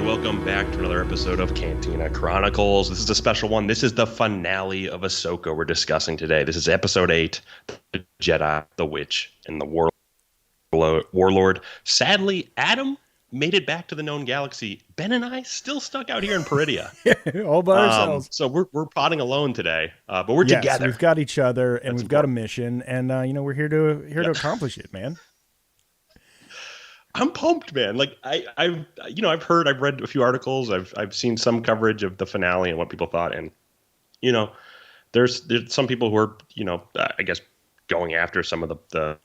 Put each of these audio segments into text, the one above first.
welcome back to another episode of Cantina Chronicles. This is a special one. This is the finale of Ahsoka we're discussing today. This is episode 8, The Jedi, the Witch, and the Warlord. Sadly, Adam made it back to the known galaxy. Ben and I still stuck out here in Peridia. All by ourselves. So we're potting alone today, but we're together. We've got each other, and That's we've got a important. mission, and we're here to accomplish it, man. I'm pumped, man. Like I've read a few articles. I've seen some coverage of the finale and what people thought, and there's some people who are I guess going after some of the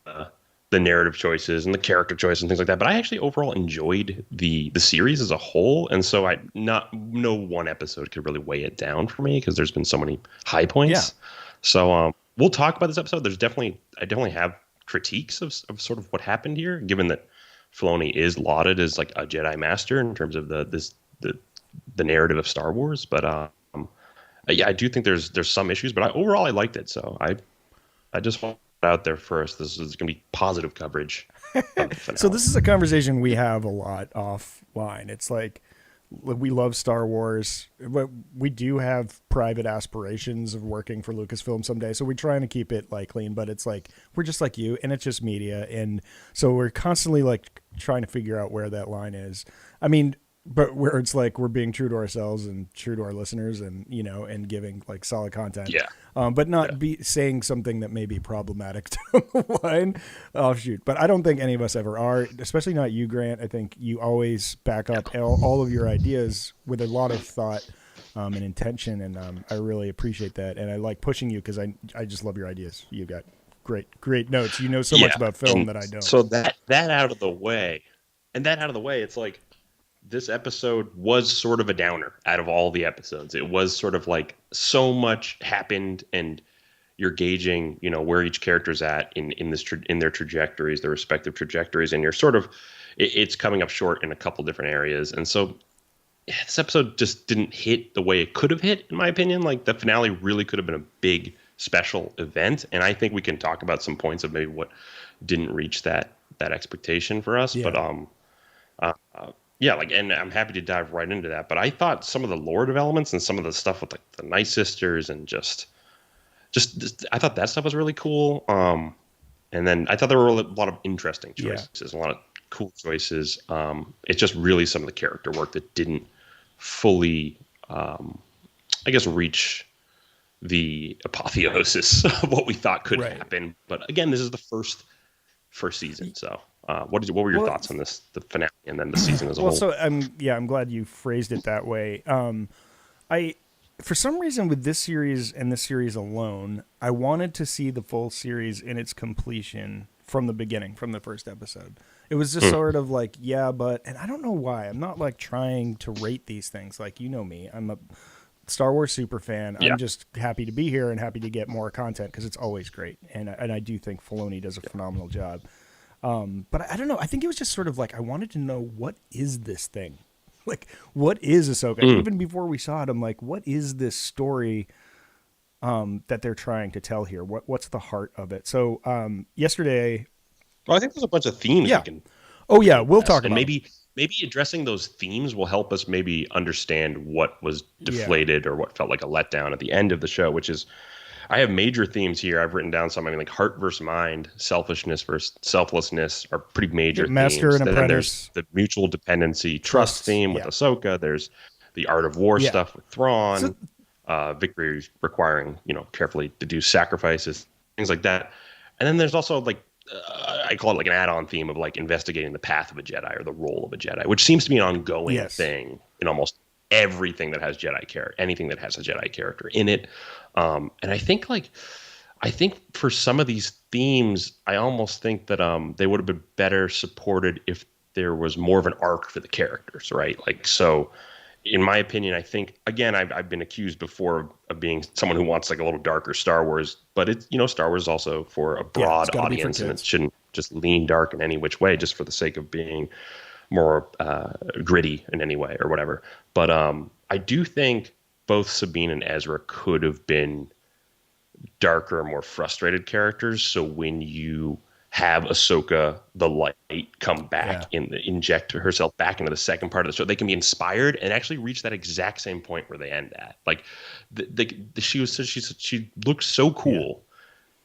narrative choices and the character choices and things like that. But I actually overall enjoyed the series as a whole, and so no one episode could really weigh it down for me because there's been so many high points. Yeah. So we'll talk about this episode. I definitely have critiques of sort of what happened here, given that Filoni is lauded as like a Jedi master in terms of the narrative of Star Wars, but I do think there's some issues, but overall I liked it. So I just want it out there first. This is going to be positive coverage. So this is a conversation we have a lot offline. It's like we love Star Wars, but we do have private aspirations of working for Lucasfilm someday. So we're trying to keep it like clean, but it's like we're just like you, and it's just media, and so we're constantly like trying to figure out where that line is. I mean, but where it's like we're being true to ourselves and true to our listeners, and and giving like solid content. Yeah. But not be saying something that may be problematic to the line offshoot. But I don't think any of us ever are, especially not you, Grant. I think you always back up all of your ideas with a lot of thought and intention, and I really appreciate that. And I like pushing you because I just love your ideas. You've got great notes. You know so much about film that I don't. So that out of the way, it's like, this episode was sort of a downer out of all the episodes. It was sort of like so much happened, and you're gauging, where each character's at in their trajectories, their respective trajectories, and you're sort of, it's coming up short in a couple different areas. And so this episode just didn't hit the way it could have hit, in my opinion. Like the finale really could have been a big special event, and I think we can talk about some points of maybe what didn't reach that expectation for us. Yeah. But and I'm happy to dive right into that. But I thought some of the lore developments and some of the stuff with like the Night Sisters and just I thought that stuff was really cool. And then I thought there were a lot of interesting choices, a lot of cool choices. It's just really some of the character work that didn't fully, reach the apotheosis of what we thought could happen. But again, this is the first season, so. What were your thoughts on this, the finale, and then the season as a whole? So I'm glad you phrased it that way. For some reason with this series and this series alone, I wanted to see the full series in its completion from the beginning, from the first episode. It was just sort of like, and I don't know why. I'm not like trying to rate these things. Like, me, I'm a Star Wars super fan. I'm just happy to be here and happy to get more content because it's always great. And I do think Filoni does a phenomenal job. But I don't know. I think it was just sort of like I wanted to know, what is this thing? Like, what is Ahsoka? Even before we saw it, I'm like, what is this story that they're trying to tell here? What's the heart of it? So yesterday... Well, I think there's a bunch of themes we can... we'll talk about maybe addressing those themes will help us maybe understand what was deflated or what felt like a letdown at the end of the show, which is... I have major themes here. I've written down some. I mean, like heart versus mind, selfishness versus selfless are pretty major Master themes. And then apprentice. There's the mutual dependency, trust theme with Ahsoka. There's the art of war stuff with Thrawn. Victory requiring, carefully deduced sacrifices, things like that. And then there's also like, I call it like an add-on theme of like investigating the path of a Jedi or the role of a Jedi, which seems to be an ongoing thing in almost everything that has Jedi character, anything that has a Jedi character in it. And I think for some of these themes, I almost think that they would have been better supported if there was more of an arc for the characters, right? Like, so in my opinion, I think, again, I've been accused before of being someone who wants like a little darker Star Wars, but it's, Star Wars is also for a broad audience, and it shouldn't just lean dark in any which way just for the sake of being more gritty in any way or whatever. But I do think both Sabine and Ezra could have been darker, more frustrated characters. So when you have Ahsoka the light come back Yeah. inject herself back into the second part of the show. They can be inspired and actually reach that exact same point where they end at. Like she looks so Yeah. cool,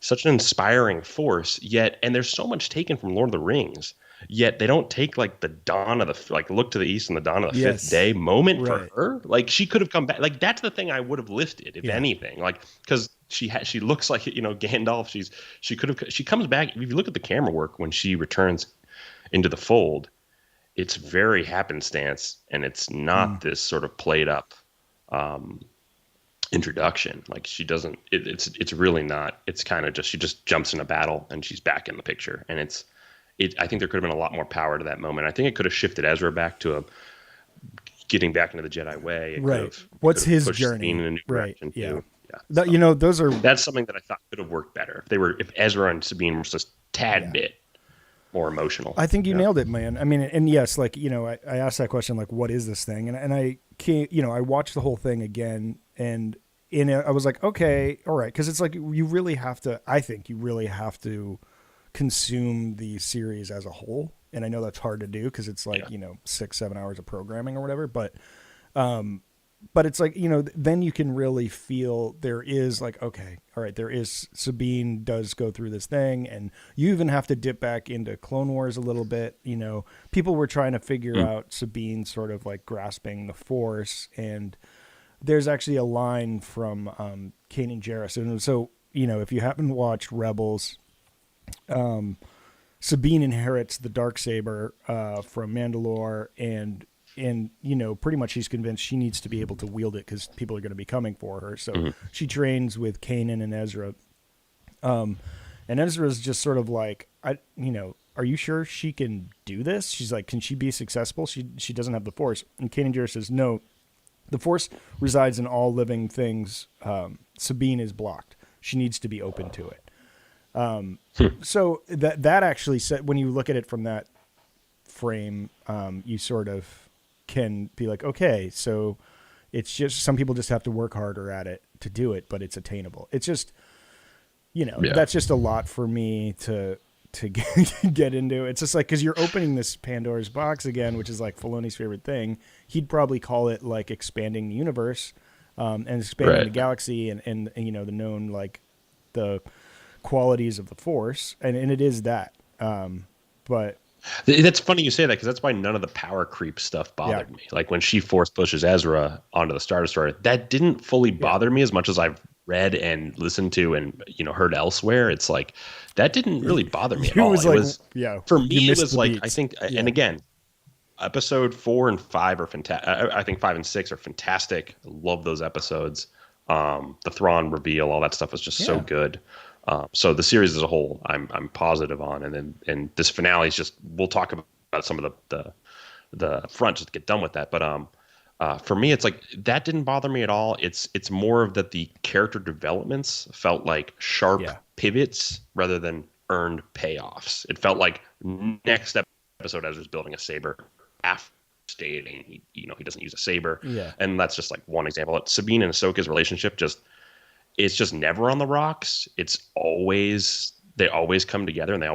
such an inspiring force, yet, and there's so much taken from Lord of the Rings, yet they don't take like the dawn of the, like, look to the east and the dawn of the fifth day moment for her. Like, she could have come back. Like, that's the thing I would have lifted, if anything, like, because she looks like, Gandalf. She comes back. If you look at the camera work when she returns into the fold, it's very happenstance, and it's not this sort of played up introduction. Like, she doesn't, it's really not. It's kind of just, she just jumps in a battle and she's back in the picture. And I think there could have been a lot more power to that moment. I think it could have shifted Ezra back to getting back into the Jedi way. What's his journey? In a new direction Yeah. too. Yeah. So, that's something that I thought could have worked better if Ezra and Sabine were just a tad bit more emotional. I think you nailed it, man. I mean, and yes, like, I asked that question, like, what is this thing? And I can't, I watched the whole thing again, and I was like, okay, all right. Cause it's like, I think you really have to consume the series as a whole. And I know that's hard to do because it's like, 6-7 hours of programming or whatever. But it's like, then you can really feel there is like, okay, all right, Sabine does go through this thing, and you even have to dip back into Clone Wars a little bit. People were trying to figure out Sabine sort of like grasping the Force, and there's actually a line from Kanan Jarrus. And so, if you happen to watch Rebels, Sabine inherits the Darksaber from Mandalore, and pretty much she's convinced she needs to be able to wield it because people are going to be coming for her. So she trains with Kanan and Ezra. And Ezra's just sort of like, are you sure she can do this? She's like, can she be successful? She doesn't have the Force. And Kanan Jarrus says, no, the Force resides in all living things. Sabine is blocked. She needs to be open to it. So that actually said, when you look at it from that frame, you sort of can be like, okay, so it's just, some people just have to work harder at it to do it, but it's attainable. It's just, that's just a lot for me to get into. It's just like, cause you're opening this Pandora's box again, which is like Filoni's favorite thing. He'd probably call it like expanding the universe, and expanding the galaxy and the known, like the qualities of the Force. And it is that, but that's funny you say that, because that's why none of the power creep stuff bothered me. Like when she force pushes Ezra onto the Star Destroyer, that didn't fully bother me as much as I've read and listened to and heard elsewhere. It's like that didn't really bother me at all. For me, it was like, I think, and again, episode 4 and 5 are fantastic. I think 5 and 6 are fantastic. Love those episodes. The Thrawn reveal, all that stuff was just so good. So the series as a whole, I'm positive on, and this finale is just, we'll talk about some of the front just to get done with that. But for me, it's like that didn't bother me at all. It's more of that the character developments felt like sharp pivots rather than earned payoffs. It felt like next episode Ezra's building a saber after stating he doesn't use a saber, and that's just like one example. Sabine and Ahsoka's relationship it's just never on the rocks. They always come together, and they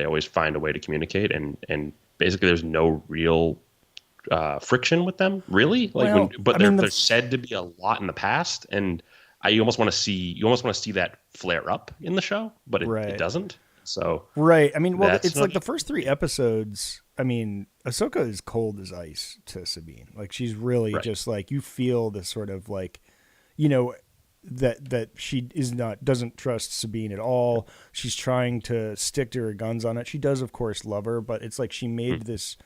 always find a way to communicate, and basically there's no real friction with them, really. Like, they're said to be a lot in the past, and you almost want to see that flare up in the show, but it doesn't. So I mean, well, it's like the first 3 episodes. I mean, Ahsoka is cold as ice to Sabine. Like, she's really just like, you feel this sort of like, that she doesn't trust Sabine at all. She's trying to stick to her guns on it. She does, of course, love her, but it's like she made this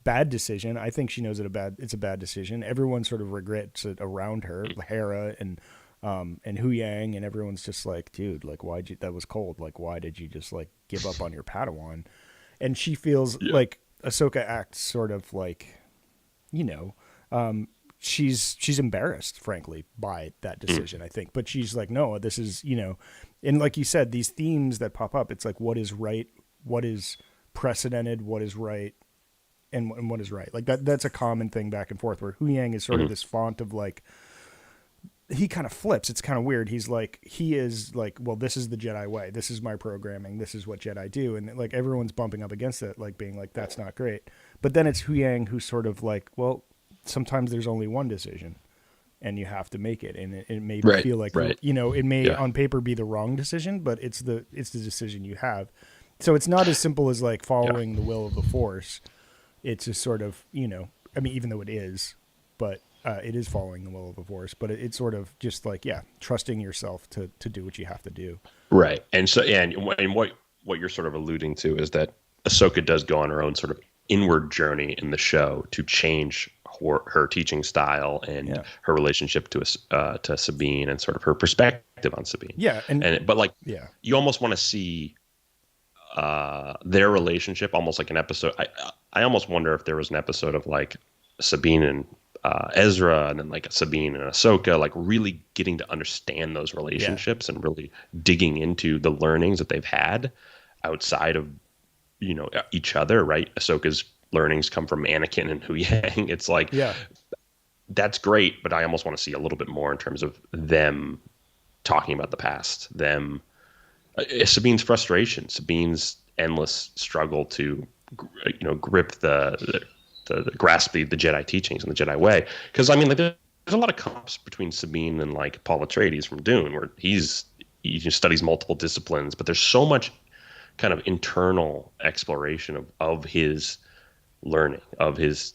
bad decision. I think she knows it's a bad decision. Everyone sort of regrets it around her, Hera and Huyang, and everyone's just like, dude, like, that was cold. Like, why did you just like give up on your Padawan? And she feels like Ahsoka acts sort of like, she's embarrassed, frankly, by that decision, I think. But she's like, no, this is, and like you said, these themes that pop up, it's like, what is right? What is precedented? What is right? And what is right? Like that's a common thing back and forth, where Huyang is sort of this font of like, he kind of flips. It's kind of weird. He is like, well, this is the Jedi way. This is my programming. This is what Jedi do. And like everyone's bumping up against it, like being like, that's not great. But then it's Huyang who's sort of like, well, sometimes there's only one decision and you have to make it. And it may feel like, it may on paper be the wrong decision, but it's the decision you have. So it's not as simple as like following the will of the Force. It's just sort of, even though it is, but it is following the will of the Force, but it's sort of just like, trusting yourself to do what you have to do. Right. And so, and what you're sort of alluding to is that Ahsoka does go on her own sort of inward journey in the show to change her teaching style and her relationship to Sabine and sort of her perspective on Sabine. Yeah. You almost want to see their relationship almost like an episode. I almost wonder if there was an episode of like Sabine and Ezra, and then like Sabine and Ahsoka, like really getting to understand those relationships and really digging into the learnings that they've had outside of each other. Right? Ahsoka's learnings come from Anakin and Huyang. It's like that's great, but I almost want to see a little bit more in terms of them talking about the past, Sabine's frustration, Sabine's endless struggle to grip the grasp the Jedi teachings and the Jedi way. Because I mean, like, there's a lot of comps between Sabine and like Paul Atreides from Dune, where he just studies multiple disciplines, but there's so much kind of internal exploration of his learning, of his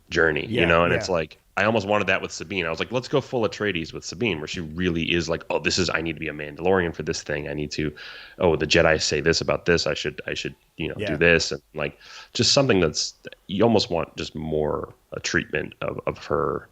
journey, it's like I almost wanted that with Sabine. I was like, let's go full Atreides with Sabine, where she really is like, oh, I need to be a Mandalorian for this thing. I need to, the Jedi say this about this. I should do this. And like, just something you almost want just more a treatment of her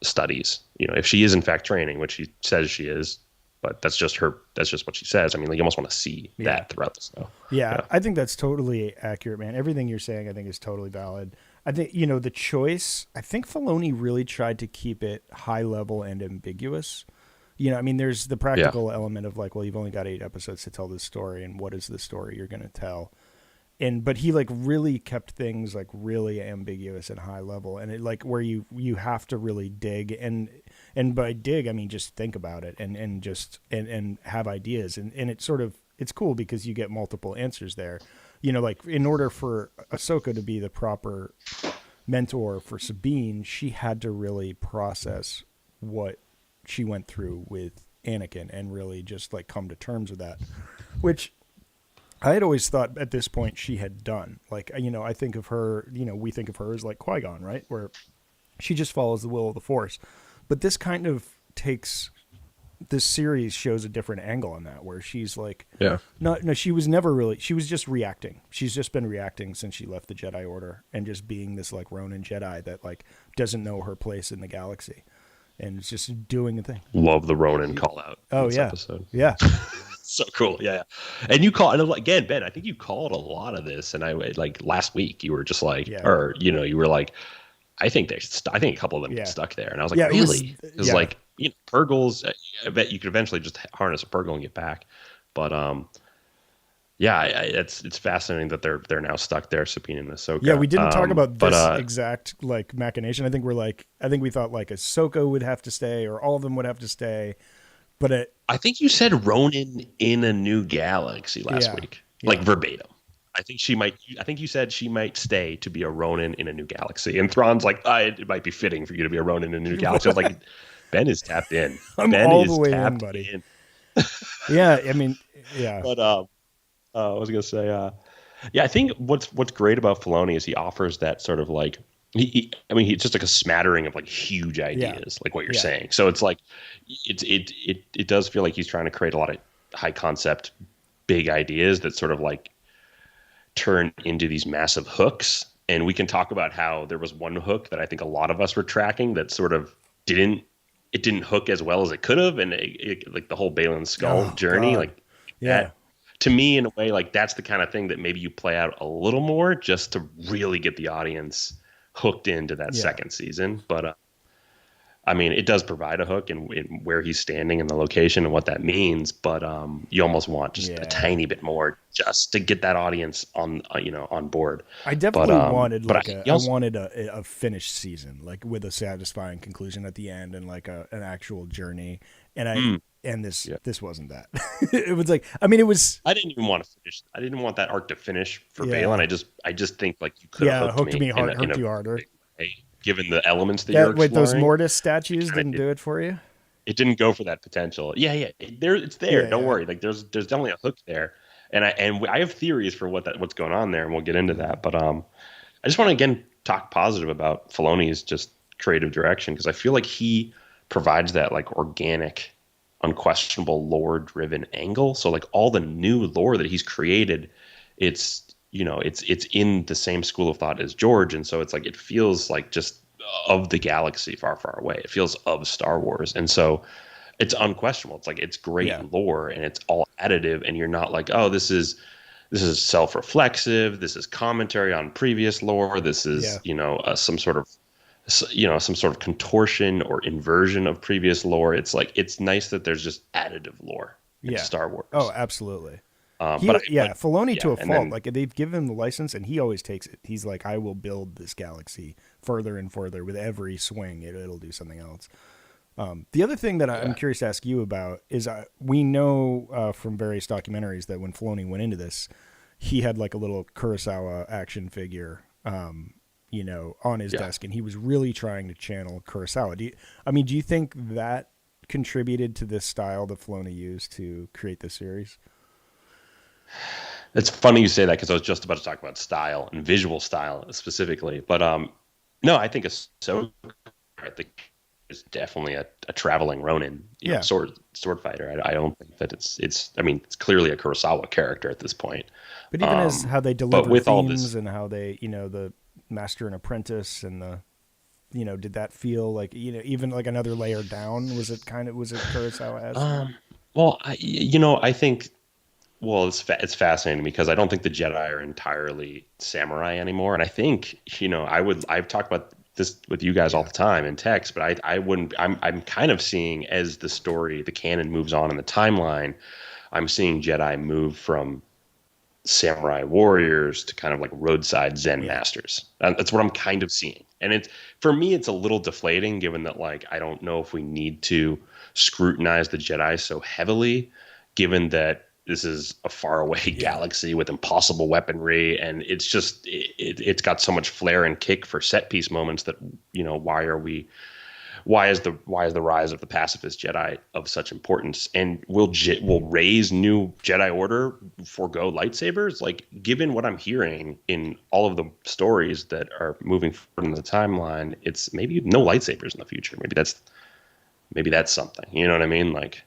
studies. If she is in fact training, which she says she is, but that's just what she says. I mean, like, you almost want to see that throughout the show. Yeah, I think that's totally accurate, man. Everything you're saying, I think, is totally valid. I think, the choice, I think Filoni really tried to keep it high level and ambiguous. There's the practical element of like, well, you've only got 8 episodes to tell this story, and what is the story you're going to tell? But he like really kept things like really ambiguous and high level, and it like where you have to really dig, and by dig I mean just think about it and just have ideas, and it's cool because you get multiple answers there. Like in order for Ahsoka to be the proper mentor for Sabine, she had to really process what she went through with Anakin and really just like come to terms with that, which I had always thought at this point she had done. Like, I think of her, we think of her as like Qui-Gon, right? Where she just follows the will of the Force. But this kind of this series shows a different angle on that, where she's like, no, she was never really, she was just reacting. She's just been reacting since she left the Jedi Order and just being this like Ronin Jedi that like doesn't know her place in the galaxy and it's just doing a thing. Love the Ronin call out. Oh yeah. Episode. Yeah. So cool. Yeah. And you call, and again, Ben, I think you called a lot of this, and I like last week you were just like, you were like, I think a couple of them get stuck there. And I was like, really? It was like, Purgles, I bet you could eventually just harness a Purgle and get back. But it's fascinating that they're now stuck there, Sabine and Ahsoka. Yeah, we didn't talk about this exact like machination. I think we thought like Ahsoka would have to stay, or all of them would have to stay. But I think you said Ronin in a New Galaxy last week, like verbatim. I think you said she might stay to be a Ronin in a New Galaxy. And Thrawn's like, it might be fitting for you to be a Ronin in a New Galaxy. I was like, Ben is tapped in. Ben all is the way tapped in, buddy. Yeah, I mean, yeah. But I was gonna say, I think what's great about Filoni is he offers that sort of like he's just like a smattering of like huge ideas, like what you're saying. So it's like it does feel like he's trying to create a lot of high concept, big ideas that sort of like turn into these massive hooks. And we can talk about how there was one hook that I think a lot of us were tracking that sort of didn't hook as well as it could have, and like the whole Balin skull journey, that, to me, in a way, like that's the kind of thing that maybe you play out a little more just to really get the audience hooked into that second season. But I mean, it does provide a hook in where he's standing and the location and what that means, but you almost want just a Yeah. tiny bit more just to get that audience on, on board. I But definitely wanted but like a he I also wanted a finished season, like with a satisfying conclusion at the end and like an actual journey. And mm, yeah. this wasn't that. It was like, I mean, it was, I didn't even want to finish. I didn't want that arc to finish for Balin. yeah. I just think like you could have Yeah, hooked hooked me me hard, in hooked a you harder. big way, given the elements that you're That wait, those exploring. Mortis It statues kind of didn't do it for you? it didn't go for that potential. Yeah, yeah, it's there. Yeah, Don't yeah. worry. Like there's definitely a hook there, and I have theories for what's going on there, and we'll get into Mm. that. But I just want to again talk positive about Filoni's just creative direction because I feel like he provides that like organic, unquestionable lore-driven angle. So like all the new lore that he's created, it's in the same school of thought as George, and so it's like it feels like just of the galaxy far, far away. It feels of Star Wars, and so it's unquestionable. It's like it's Yeah. great lore and it's all additive, and you're not like, oh, this is self-reflexive. This is commentary on previous lore. This is, Yeah. some sort of contortion or inversion of previous lore. It's like it's nice that there's just additive lore in Yeah. Star Oh, Wars. absolutely. But Yeah, Filoni yeah, to a and fault. then Like they've given him the license, and he always takes it. He's like, I will build this galaxy further and further. With every swing, it'll do something else. The other thing that I'm yeah, curious to ask you about is we know from various documentaries that when Filoni went into this, he had like a little Kurosawa action figure, on his yeah. desk, and he was really trying to channel Kurosawa. Do you think that contributed to this style that Filoni used to create the series? It's funny you say that because I was just about to talk about style and visual style specifically. But no, I think Ahsoka, I think is definitely a traveling Ronin, Yeah, sword fighter. I don't think that it's. I mean, it's clearly a Kurosawa character at this point. but even as Um, how they but deliver with all themes this, and how they, the master and apprentice and did that feel like, even like another layer down? Was it Kurosawa esque? um, well, I think. Well, it's fascinating because I don't think the Jedi are entirely samurai anymore, and I think I've talked about this with you guys all Yeah, the time in text, but I wouldn't. I'm kind of seeing as the canon moves on in the timeline, I'm seeing Jedi move from samurai warriors to kind of like roadside Zen yeah, masters. That's what I'm kind of seeing, and it's for me it's a little deflating given that like I don't know if we need to scrutinize the Jedi so heavily, given that this is a faraway yeah, galaxy with impossible weaponry, and it's got so much flair and kick for set piece moments that why is the rise of the pacifist Jedi of such importance? And will Rey's new Jedi Order forego lightsabers? Like, given what I'm hearing in all of the stories that are moving forward in the timeline, it's maybe no lightsabers in the future. Maybe that's something. You know what I mean? Like,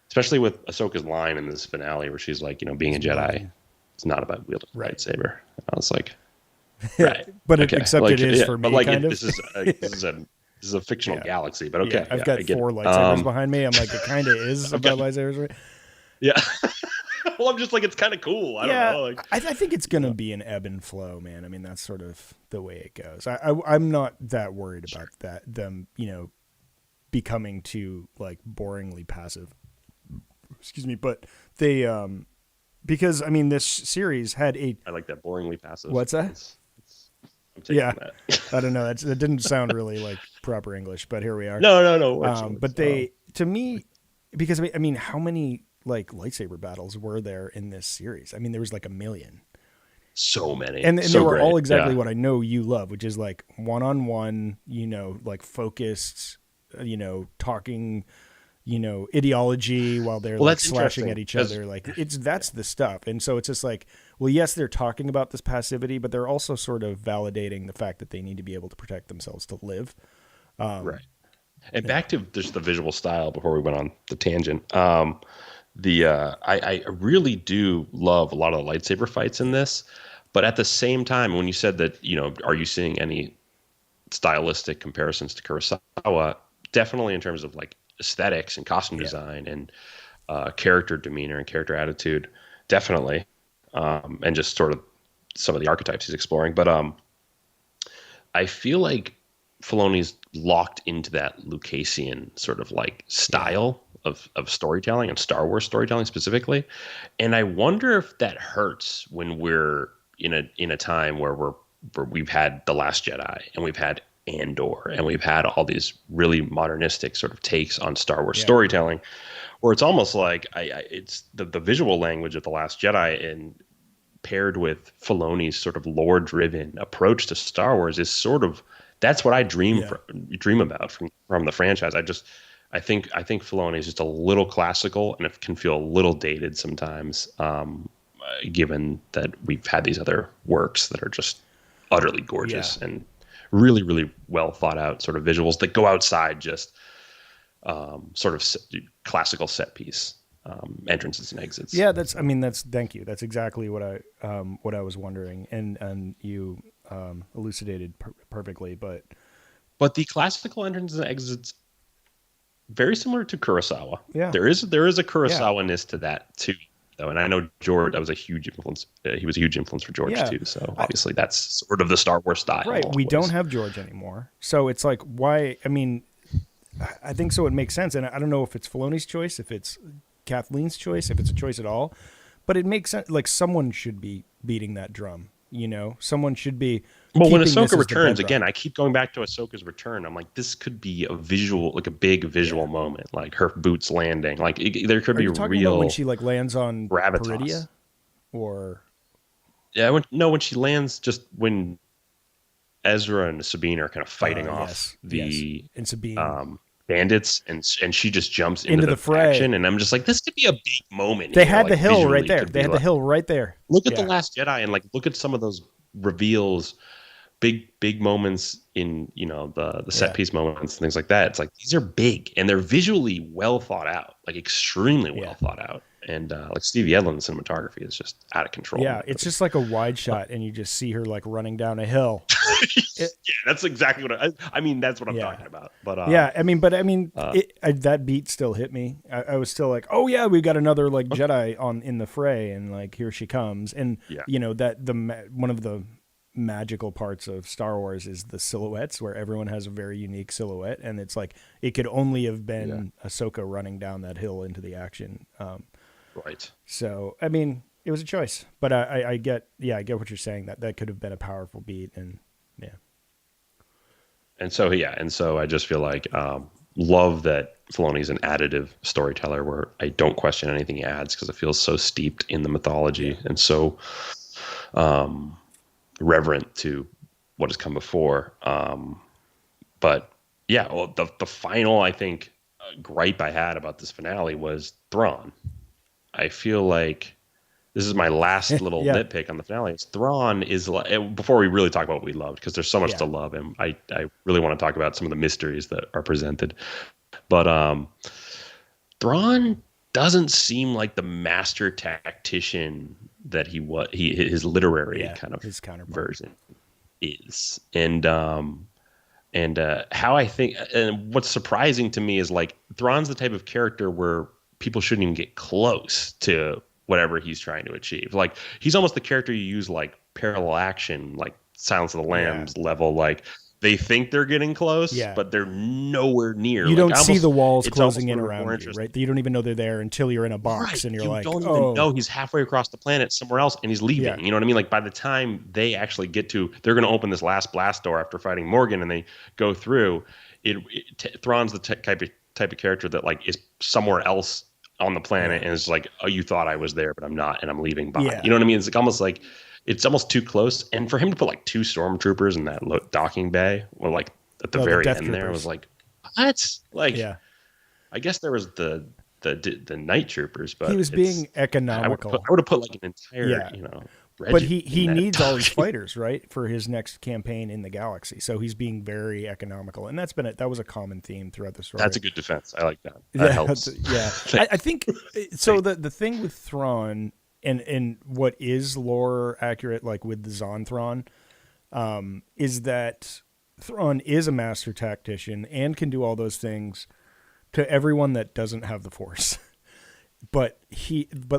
especially with Ahsoka's line in this finale where she's like, being a it's Jedi, wielding. it's not about wielding a Right. lightsaber. I was like, right, But okay, except like it is yeah, for but me, like kind of. this is a fictional Yeah. galaxy, but Yeah, okay, I've yeah, got I get it. 4 lightsabers behind me. I'm like, it kind of is about Okay, lightsabers, right? yeah. Well, I'm just like it's kind of cool. I don't Yeah, know, like I think it's gonna be an ebb and flow, man. I mean, that's sort of the way it goes. I'm not that worried about sure. that. Them, becoming too like boringly passive. Excuse me, but they because I mean this series had a I like that boringly passive. what's that? I'm Yeah, taking that. I don't know. That didn't sound really like proper English, but here we are. No, no, no. Works. Works. But they, to me, because I mean, how many like lightsaber battles were there in this series? I mean, there was like a million, So many, and they so were all great. exactly Yeah. what I know you love, which is like one on one, like focused, talking, ideology while they're Well, like that's slashing interesting at each because other. Like that's the stuff, and so it's just like, well, yes, they're talking about this passivity, but they're also sort of validating the fact that they need to be able to protect themselves to live. right. And Yeah, back to just the visual style before we went on the tangent. I really do love a lot of the lightsaber fights in yeah, this, but at the same time, when you said that, are you seeing any stylistic comparisons to Kurosawa? Definitely in terms of like aesthetics and costume yeah. design and character demeanor and character attitude, definitely, and just sort of some of the archetypes he's exploring. But I feel like Filoni's locked into that Lucasian sort of like style of storytelling and Star Wars storytelling specifically. And I wonder if that hurts when we're in a time where we've had The Last Jedi and we've had Andor and we've had all these really modernistic sort of takes on Star Wars storytelling, where it's almost like it's the visual language of The Last Jedi and paired with Filoni's sort of lore-driven approach to Star Wars is sort of that's what I dream about from the franchise. I think Filoni is just a little classical and it can feel a little dated sometimes, given that we've had these other works that are just utterly gorgeous and really, really well thought out sort of visuals that go outside just sort of classical set piece entrances and exits. Yeah, thank you. That's exactly what I was wondering, and you elucidated perfectly. But the classical entrances and exits very similar to Kurosawa. Yeah, there is a Kurosawa-ness to that too, though. And I know George, that was a huge influence. He was a huge influence for George too. So obviously that's sort of the Star Wars style. Right. We don't have George anymore, so it's like why? I mean, I think so. It makes sense, and I don't know if it's Filoni's choice, if it's Kathleen's choice, if it's a choice at all, but it makes sense. Like someone should be beating that drum. Someone should be. Well, when Ahsoka returns again, I keep going back to Ahsoka's return. I'm like, this could be a visual, like a big visual moment, like her boots landing. Like there could be you talking real about when she like lands on gravitas. Peridia, or when she lands, just when Ezra and Sabine are kind of fighting off and Sabine. Bandits, and she just jumps into the fray, action, and I'm just like, this could be a big moment. They had the hill right there. They had the hill right there. Look at The Last Jedi, and like look at some of those reveals, big moments in the set piece moments and things like that. It's like these are big and they're visually well thought out, like extremely well thought out. And like Stevie Edlund's cinematography is just out of control. Yeah, it's just like a wide shot, and you just see her like running down a hill. That's exactly what I mean. That's what I'm talking about. But that beat still hit me. I was still like, oh yeah, we got another like Jedi in the fray, and like here she comes. And one of the magical parts of Star Wars is the silhouettes, where everyone has a very unique silhouette, and it's like it could only have been Ahsoka running down that hill into the action. Right. So, I mean, it was a choice, but I get what you're saying, that could have been a powerful beat, and And so I just feel like love that Filoni's an additive storyteller where I don't question anything he adds because it feels so steeped in the mythology and so reverent to what has come before. But yeah, well, the final, I think, gripe I had about this finale was Thrawn. I feel like this is my last little nitpick on the finale. Thrawn is, before we really talk about what we loved, because there's so much to love, and I really want to talk about some of the mysteries that are presented. But Thrawn doesn't seem like the master tactician that his literary kind of his version is. And how I think, and what's surprising to me is like Thrawn's the type of character where people shouldn't even get close to whatever he's trying to achieve. Like he's almost the character you use like parallel action, like Silence of the Lambs level. Like they think they're getting close, but they're nowhere near. You don't see the walls closing in around you, right? You don't even know they're there until you're in a box and you're like, you don't even know he's halfway across the planet somewhere else and he's leaving. You know what I mean? Like by the time they actually get to, they're going to open this last blast door after fighting Morgan and they go through Thrawn's the type of character that like is somewhere else on the planet and it's like, oh, you thought I was there, but I'm not, and I'm leaving by. You know what I mean? It's almost too close. And for him to put like 2 stormtroopers in that docking bay, or like at the very end there, I was like, what? Like, I guess there was the night troopers, but he was being economical. I would have put like an entire, but he needs all these fighters, right, for his next campaign in the galaxy. So he's being very economical, and that was a common theme throughout the story. That's a good defense. I like that. That helps. I think so. The thing with Thrawn and what is lore accurate, like with the Zon Thrawn, is that Thrawn is a master tactician and can do all those things to everyone that doesn't have the Force. But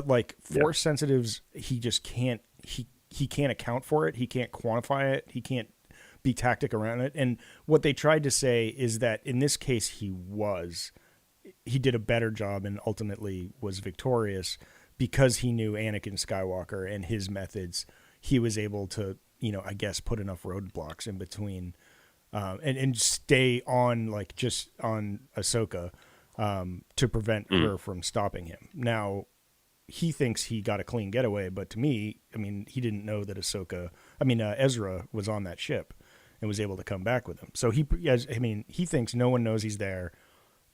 like Force sensitives, he just can't. He can't account for it. He can't quantify it. He can't be tactic around it. And what they tried to say is that in this case, he did a better job and ultimately was victorious because he knew Anakin Skywalker and his methods. He was able to, I guess, put enough roadblocks in between, and stay on, like, just on Ahsoka, to prevent her from stopping him. Now, he thinks he got a clean getaway, but to me, I mean, he didn't know that Ezra was on that ship and was able to come back with him. So he thinks no one knows he's there,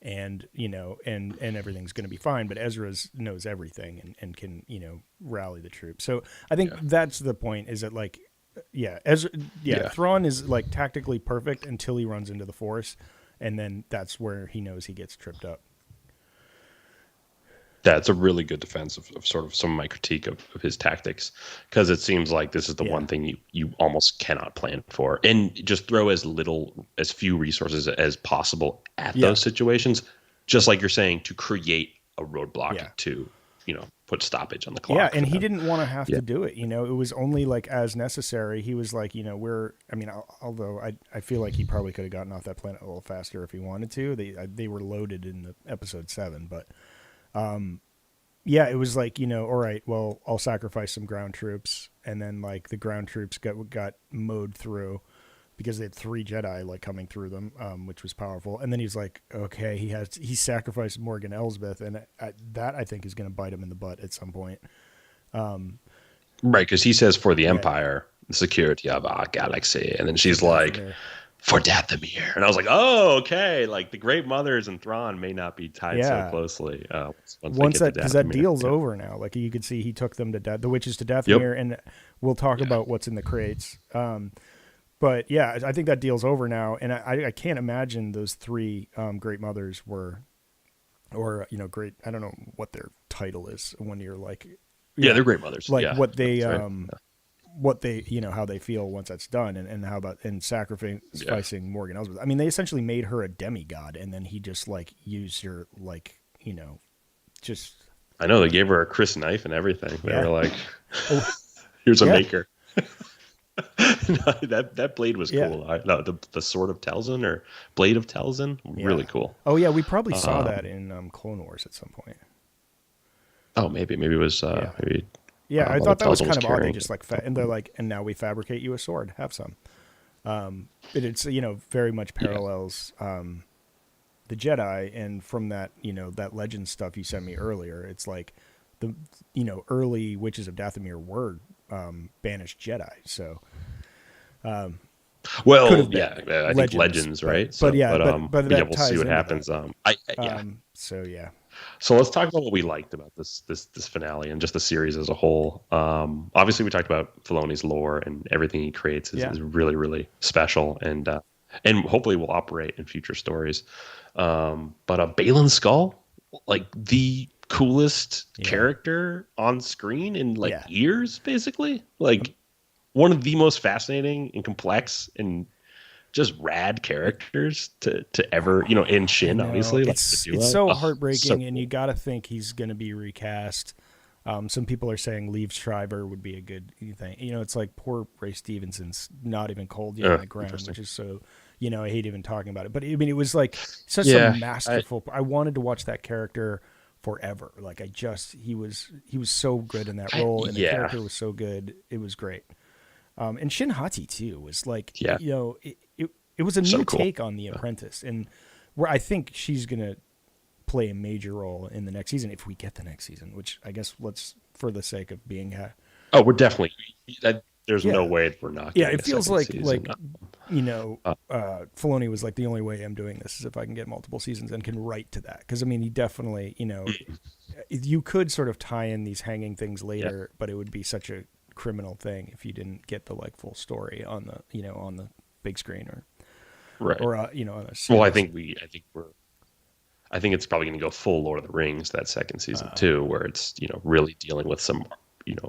and and everything's going to be fine. But Ezra knows everything and can rally the troops. So I think that's the point. Is that, like, Thrawn is, like, tactically perfect until he runs into the Force, and then that's where he knows he gets tripped up. That's a really good defense of sort of some of my critique of his tactics, because it seems like this is the one thing you almost cannot plan for, and just throw as few resources as possible at those situations, just like you're saying, to create a roadblock to put stoppage on the clock. Yeah, and he didn't want to have to do it. It was only, like, as necessary. He was like, although I feel like he probably could have gotten off that planet a little faster if he wanted to. They were loaded in the episode 7, but it was like, all right, well, I'll sacrifice some ground troops, and then, like, the ground troops got mowed through because they had 3 Jedi, like, coming through them, which was powerful. And then he's like, okay, he sacrificed Morgan Elsbeth, and that I think is going to bite him in the butt at some point. Right, because he says, for the Empire, the security of our galaxy, and then she's like, for Dathomir. And I was like, oh, okay. Like, the Great Mothers and Thrawn may not be tied so closely. Once that, because that deal's over now. Like, you could see he took them to the witches to Dathomir, and we'll talk about what's in the crates. But yeah, I think that deal's over now, and I can't imagine those 3 Great Mothers were, or great. I don't know what their title is when you're like, they're Great mothers. Like what they what they how they feel once that's done, and how about sacrificing Morgan Elsbeth. I mean, they essentially made her a demigod, and then he just, like, used her, like, just. I know, they gave her a Chris knife and everything. They were like, here's a maker. that blade was cool. The sword of Telzin, or blade of Telzin, really cool. Oh yeah, we probably saw that in Clone Wars at some point. Oh, maybe it was maybe. Yeah, I thought that was kind of odd. They just, like, and they're like, and now we fabricate you a sword. Have some. It's very much parallels the Jedi, and from that that legend stuff you sent me earlier, it's like the early witches of Dathomir were banished Jedi. So, I think legends, right? But we'll see what happens. So let's talk about what we liked about this finale and just the series as a whole. Obviously, we talked about Filoni's lore, and everything he creates is really, really special, and hopefully will operate in future stories. But Baylan Skull, like, the coolest character on screen in, like, years, basically. Like, one of the most fascinating and complex and just rad characters to ever, in Shin, obviously. It's so heartbreaking, and you got to think he's going to be recast. Some people are saying Liev Schreiber would be a good thing. It's like poor Ray Stevenson's not even cold yet on the ground, which is so, I hate even talking about it. But I mean, it was like such a masterful. I wanted to watch that character forever. Like, he was so good in that role, and the character was so good. It was great. And Shin Hati too was like, it was a new take on The Apprentice, and where I think she's gonna play a major role in the next season if we get the next season. Which I guess for the sake of being. We're definitely. There's no way we're not. It feels like Filoni was like, the only way I'm doing this is if I can get multiple seasons and can write to that, because I mean, he definitely you could sort of tie in these hanging things later, but it would be such a criminal thing if you didn't get the, like, full story on the on the big screen or on a series. Well, I think it's probably going to go full Lord of the Rings that second season too, where it's really dealing with some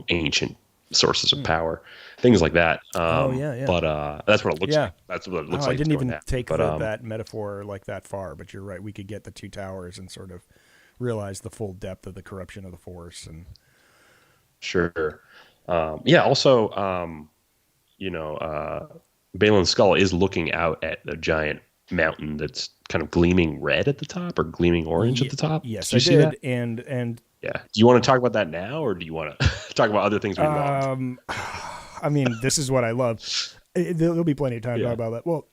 ancient sources of power, things like that. But that's what it looks like. That's what it looks like. I didn't even take that metaphor like that far, but you're right. We could get the 2 towers and sort of realize the full depth of the corruption of the Force. And sure. Also, Balin's skull is looking out at a giant mountain that's kind of gleaming red at the top or gleaming orange at the top. Yes, Did you I see that? did, and Yeah. Do you want to talk about that now, or do you want to talk about other things we loved? I mean, this is what I love. There'll be plenty of time to talk about that. Well,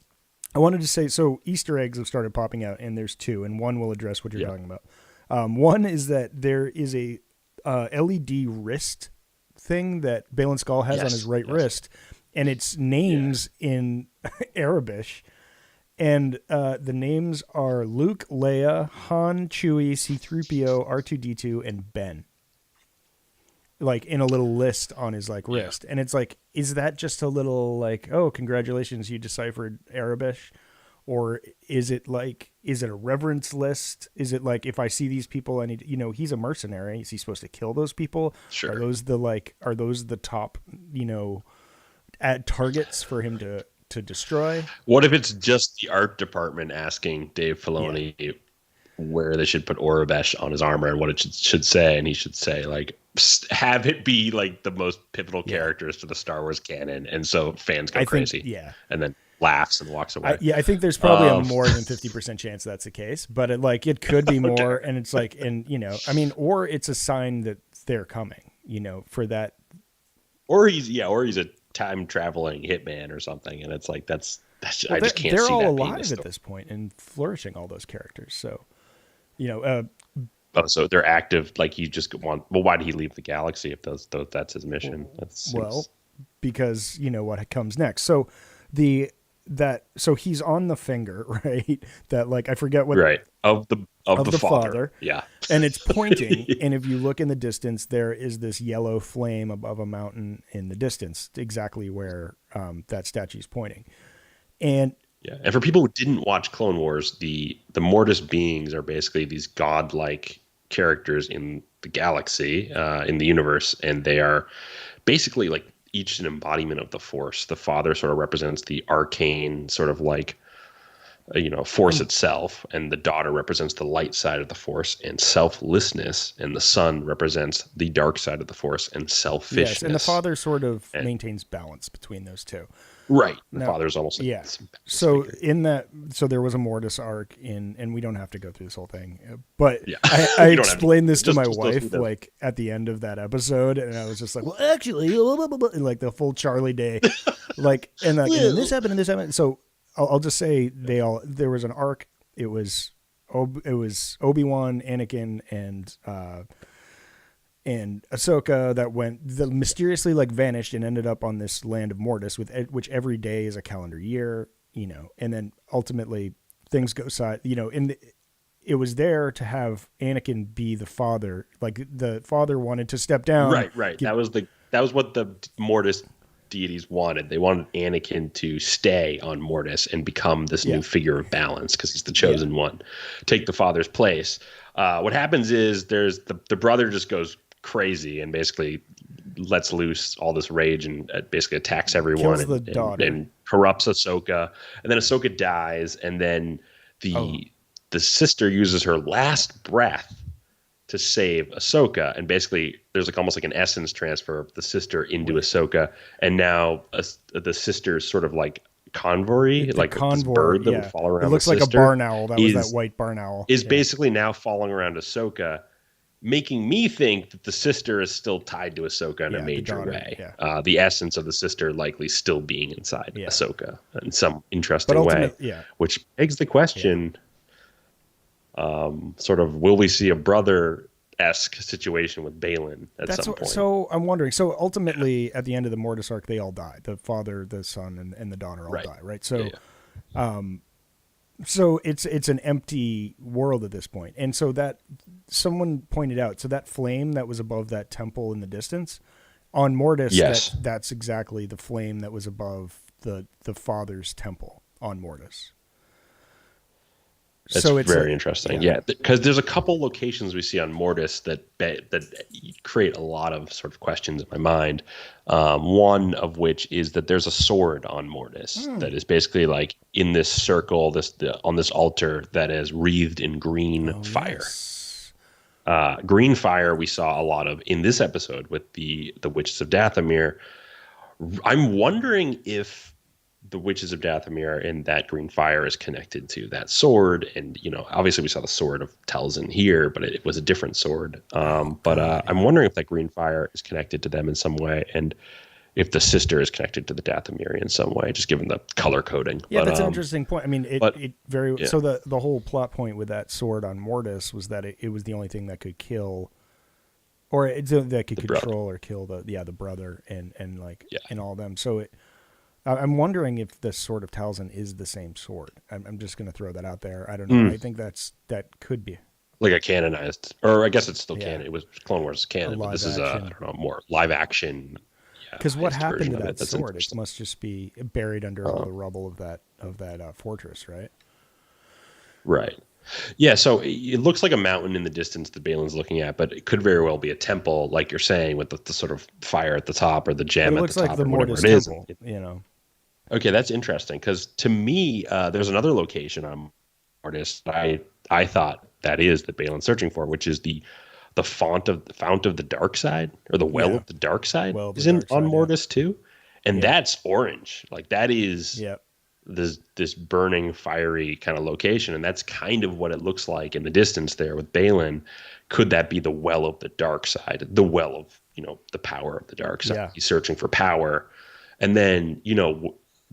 I wanted to say, so Easter eggs have started popping out, and there's two, and one will address what you're talking about. One is that there is a LED wrist thing that Balin Skull has on his right wrist, and it's names in Arabish. And the names are Luke, Leia, Han, Chewie, C-3PO, R2-D2, and Ben. Like in a little list on his like wrist. And it's like, is that just a little like, oh, congratulations, you deciphered Arabish? Or is it a reverence list? Is it like, if I see these people, I need, he's a mercenary. Is he supposed to kill those people? Sure. Are those the top, at targets for him to destroy? What if it's just the art department asking Dave Filoni where they should put Orabesh on his armor and what it should say, and he should say like, have it be like the most pivotal characters to the Star Wars canon, and so fans go crazy. And then laughs and walks away. I think there's probably a more than 50% chance that's the case, but it could be more. And it's like, or it's a sign that they're coming, for that. Or he's a time traveling hitman or something, and it's like that's I just can't. They're see all that alive at this point and flourishing, all those characters. So, so they're active. Like he just Well, why did he leave the galaxy if that's his mission? Because what comes next. So so he's on the finger, right? That like I forget what of the father. Yeah, and it's pointing. And if you look in the distance, there is this yellow flame above a mountain in the distance, exactly where that statue is pointing. And for people who didn't watch Clone Wars, the Mortis beings are basically these godlike characters in the galaxy, in the universe, and they are basically like each an embodiment of the Force. The father sort of represents the arcane sort of like Force itself, and the daughter represents the light side of the Force and selflessness, and the son represents the dark side of the Force and selfishness. Yes, and the father sort of maintains balance between those two. Right. The father's almost like So so there was a Mortis arc and we don't have to go through this whole thing, but I explained this to my wife like at the end of that episode, and I was just like, well, actually, like the full Charlie Day, like, and this happened and this happened. So I'll just say there was an arc. It was Obi-Wan, Anakin, and Ahsoka that mysteriously like vanished and ended up on this land of Mortis, which every day is a calendar year, and then ultimately things go side, it was there to have Anakin be the father. Like the father wanted to step down. Right. That was what the Mortis deities wanted. They wanted Anakin to stay on Mortis and become this new figure of balance because he's the chosen one, take the father's place. What happens is there's the brother just goes crazy and basically lets loose all this rage and basically attacks everyone and corrupts Ahsoka. And then Ahsoka dies, and then the sister uses her last breath to save Ahsoka, and basically there's like almost like an essence transfer of the sister into Ahsoka, and now the sister's sort of like convoy, like this bird that would follow around. It looks like a barn owl. That was that white barn owl. Is basically now following around Ahsoka, making me think that the sister is still tied to Ahsoka in a major way. Yeah. The essence of the sister likely still being inside Ahsoka in some interesting way. Which begs the question, sort of, will we see a brother-esque situation with Balin at some point? So I'm wondering. So ultimately, at the end of the Mortis arc, they all die. The father, the son, and the daughter all die, right? So so it's an empty world at this point. And so that someone pointed out, so that flame that was above that temple in the distance on Mortis, that's exactly the flame that was above the father's temple on Mortis. That's so it's very interesting. Yeah, because there's a couple locations we see on Mortis that create a lot of sort of questions in my mind. One of which is that there's a sword on Mortis that is basically like in this circle, on this altar that is wreathed in green fire. Yes. Green fire we saw a lot of in this episode with the Witches of Dathomir. I'm wondering if the witches of Dathomir and that green fire is connected to that sword. And, obviously we saw the sword of Telzin here, but it was a different sword. I'm wondering if that green fire is connected to them in some way. And if the sister is connected to the Dathomiri in some way, just given the color coding. Yeah, that's an interesting point. I mean, yeah. so the whole plot point with that sword on Mortis was that it was the only thing that could kill, or that could control or kill the brother and and all of them. So I'm wondering if the Sword of Talzin is the same sword. I'm just going to throw that out there. I don't know. I think that could be like a canonized, or I guess it's still canon. It was Clone Wars canon, but this is I don't know, more live action. Because what happened to that sword? It must just be buried under all the rubble of that fortress, right? Right. Yeah, so it looks like a mountain in the distance that Balin's looking at, but it could very well be a temple, like you're saying, with the sort of fire at the top or the gem at the top. It looks like the Mortis temple, Okay, that's interesting, because to me, there's another location on Mortis that I thought that Balin's searching for, which is the fount of the dark side, or the well of the dark side on Mortis too, and that's orange. Like that is this burning fiery kind of location, and that's kind of what it looks like in the distance there with Balin. Could that be the well of the dark side, the well of the power of the dark side? He's searching for power, and then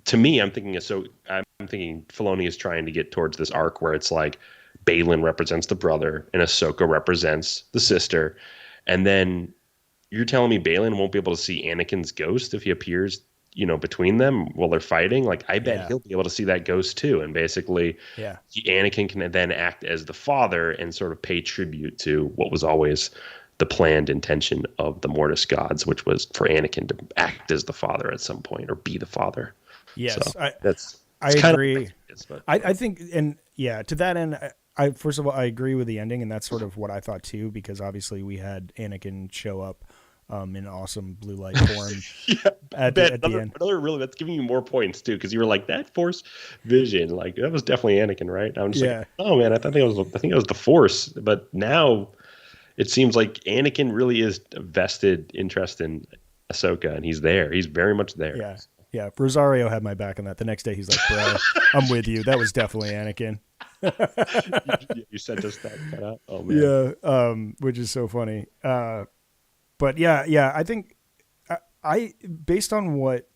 to me, I'm thinking Filoni is trying to get towards this arc where it's like Balin represents the brother and Ahsoka represents the sister. And then you're telling me Balin won't be able to see Anakin's ghost if he appears, between them while they're fighting? Like, I bet he'll be able to see that ghost too. And basically, Anakin can then act as the father and sort of pay tribute to what was always the planned intention of the Mortis gods, which was for Anakin to act as the father at some point, or be the father. Yes, so I agree. I think, and to that end, first of all, I agree with the ending, and that's sort of what I thought too, because obviously we had Anakin show up in awesome blue light form at the end. That's giving you more points too, because you were like, that Force vision, like that was definitely Anakin, right? I'm just like, oh man, I think it was the Force, but now it seems like Anakin really is a vested interest in Ahsoka, and he's there. He's very much there. Yeah. Yeah, Rosario had my back on that. The next day, he's like, bro, I'm with you. That was definitely Anakin. You said just that cut out? Oh, man. Yeah, which is so funny. But yeah, I think I based on what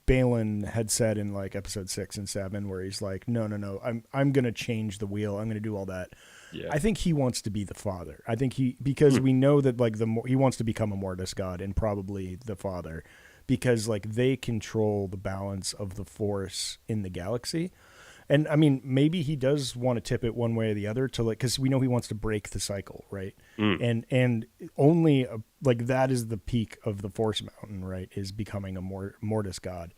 Balin had said in like episode 6 and 7, where he's like, no, I'm going to change the wheel. I'm going to do all that. Yeah. I think he wants to be the father. I think because we know that like he wants to become a Mortis god and probably the father, because like they control the balance of the Force in the galaxy. And I mean, maybe he does want to tip it one way or the other to like, because we know he wants to break the cycle, right? And only like that is the peak of the Force Mountain, right? Is becoming a Mortis god.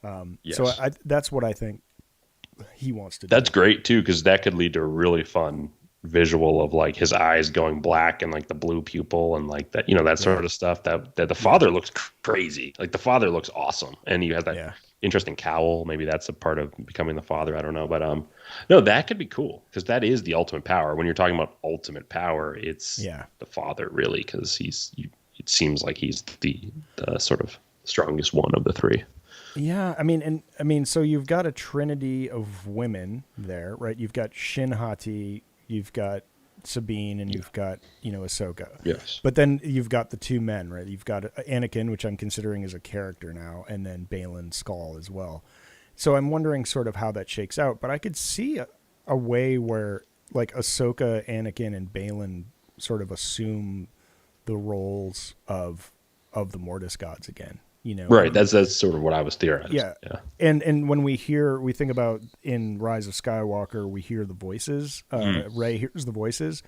So that's what I think he wants to do. That's great too, because that could lead to a really fun visual of like his eyes going black and like the blue pupil and like that, that sort of stuff. That the father looks crazy. Like the father looks awesome, and you have that interesting cowl. Maybe that's a part of becoming the father. I don't know, but no, that could be cool, because that is the ultimate power. When you're talking about ultimate power, it's the father really, because it seems like he's the sort of strongest one of the three. Yeah, I mean, so you've got a trinity of women there, right? You've got Shin Hati, you've got Sabine, and you've got, Ahsoka. Yes. But then you've got the two men, right? You've got Anakin, which I'm considering as a character now, and then Balin Skull as well. So I'm wondering sort of how that shakes out. But I could see a way where, like, Ahsoka, Anakin, and Balin sort of assume the roles of the Mortis gods again. Right. That's sort of what I was theorizing. Yeah. And when we think about in Rise of Skywalker, we hear the voices. Rey hears the voices,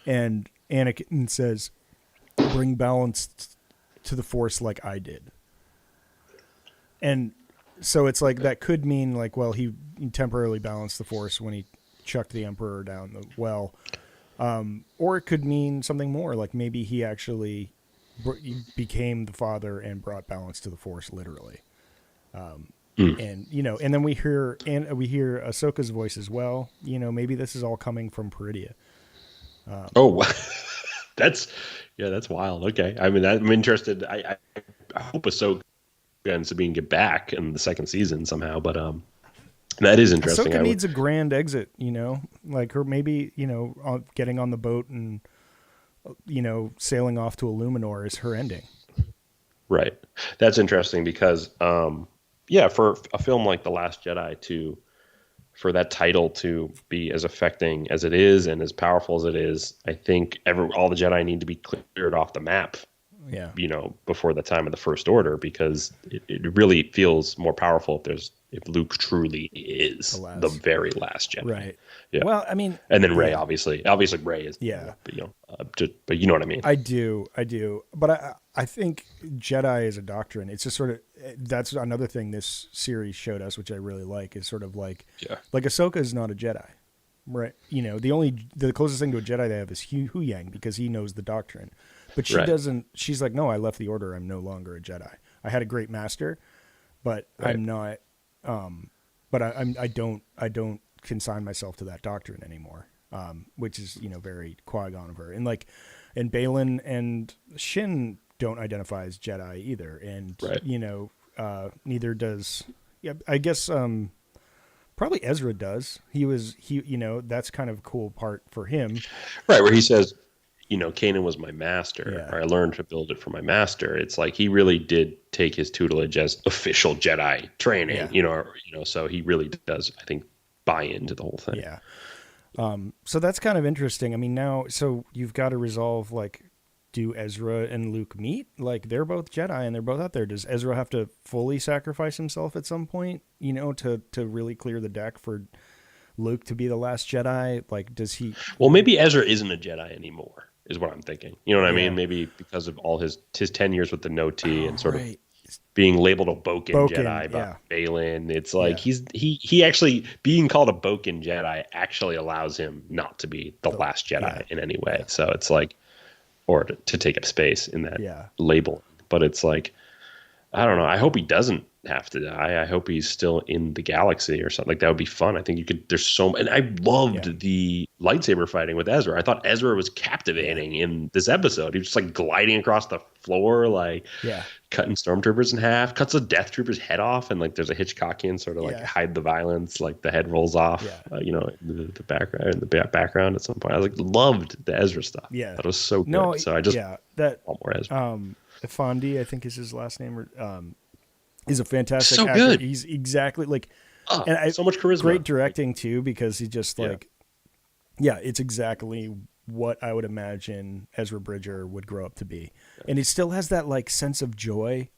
and Anakin says, "Bring balance to the Force like I did." And so it's like that could mean like, well, he temporarily balanced the Force when he chucked the Emperor down the well, or it could mean something more, like maybe he actually became the father and brought balance to the Force literally. And and then we hear Ahsoka's voice as well. Maybe this is all coming from Peridia. That's wild. Okay, I mean, I'm interested. I hope Ahsoka ends up being get back in the second season somehow. But that is interesting. Ahsoka needs a grand exit, like her maybe getting on the boat and sailing off to Illuminor is her ending. Right. That's interesting because for a film like The Last Jedi for that title to be as affecting as it is and as powerful as it is, I think all the Jedi need to be cleared off the map. Yeah. Before the time of the First Order, because it really feels more powerful if Luke truly is the very last Jedi. Right. Yeah. Well, I mean, and then Rey, obviously Rey is. Yeah. But you know what I mean. I do. But I think Jedi is a doctrine. It's just sort of, that's another thing this series showed us, which I really like, is sort of like Ahsoka is not a Jedi, right? The closest thing to a Jedi they have is Hu Yang, because he knows the doctrine. But she doesn't. She's like, no, I left the Order. I'm no longer a Jedi. I had a great master, but I'm not. But I don't consign myself to that doctrine anymore. Which is very Qui-Gon of her, and Balin and Shin don't identify as Jedi either, and neither does. Yeah, I guess probably Ezra does. He that's kind of a cool part for him, right? Where he says, Kanan was my master, or I learned to build it for my master. It's like he really did take his tutelage as official Jedi training, so he really does, I think, buy into the whole thing. Yeah. So that's kind of interesting. I mean, now, so you've got to resolve, do Ezra and Luke meet? They're both Jedi and they're both out there. Does Ezra have to fully sacrifice himself at some point, to really clear the deck for Luke to be the last Jedi? Does he... Well, maybe Ezra isn't a Jedi anymore, is what I'm thinking. You know what I mean? Maybe because of all his 10 years with the No-T and sort of being labeled a Boken Jedi by Balin. It's like he actually, being called a Boken Jedi actually allows him not to be the last Jedi in any way. So it's like, or to take up space in that label. But it's like, I don't know. I hope he doesn't have to die. I hope he's still in the galaxy or something. That would be fun. I think there's and I loved the lightsaber fighting with Ezra. I thought Ezra was captivating in this episode. He was just gliding across the floor, cutting stormtroopers in half, cuts a death trooper's head off, and there's a Hitchcockian sort of hide the violence, the head rolls off, the background at some point. I loved the Ezra stuff. Yeah. That was so good. So I just want more Ezra. Fondi, I think is his last name, is a fantastic so actor. Good. He's exactly so much charisma. Great directing too, because he just it's exactly what I would imagine Ezra Bridger would grow up to be. And he still has that sense of joy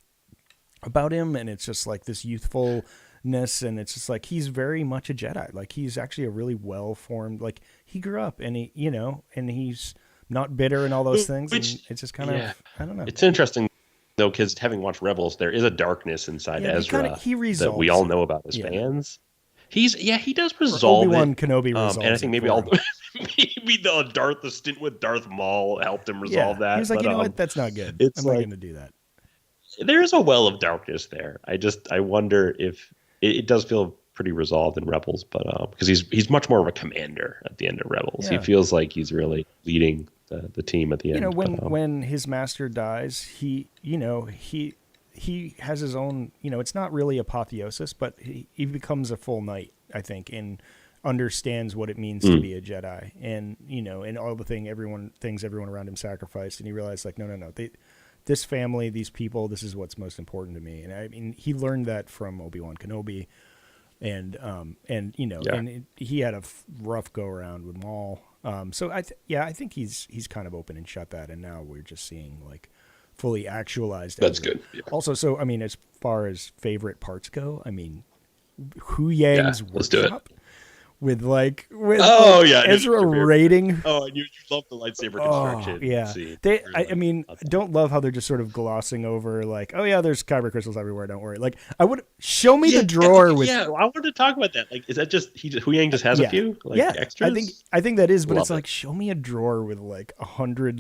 about him, and it's just this youthfulness, and it's just he's very much a Jedi. He's actually a really well-formed, he grew up, and and he's not bitter and all those things. And it's just kind of, I don't know. It's interesting though, because having watched Rebels, there is a darkness inside Ezra that we all know about as fans. He does resolve Obi-Wan Kenobi resolves and I think maybe the stint with Darth Maul helped him resolve that. He was you know what? That's not good. I'm not going to do that. There is a well of darkness there. I wonder if it does feel pretty resolved in Rebels, but because he's much more of a commander at the end of Rebels. He feels like he's really leading the team at the end. When his master dies, he has his own, it's not really apotheosis, but he becomes a full knight, I think, and understands what it means to be a Jedi, and and all the things everyone around him sacrificed, and he realized no, this family, these people, this is what's most important to me. And I mean, he learned that from Obi-Wan Kenobi, and he had a rough go around with Maul. So I think he's kind of open and shut that, and now we're just seeing fully actualized. That's good. Yeah. Also, so I mean, as far as favorite parts go, I mean, Hu Yang's workshop with Ezra raiding. Oh, and you love the lightsaber construction. Yeah, scene. I mean, don't love how they're just sort of glossing over there's kyber crystals everywhere. Don't worry. I would show me the drawer with. Yeah, I wanted to talk about that. Is that just Hu Yang just has a few extras? I think that is, but it's show me a drawer with 100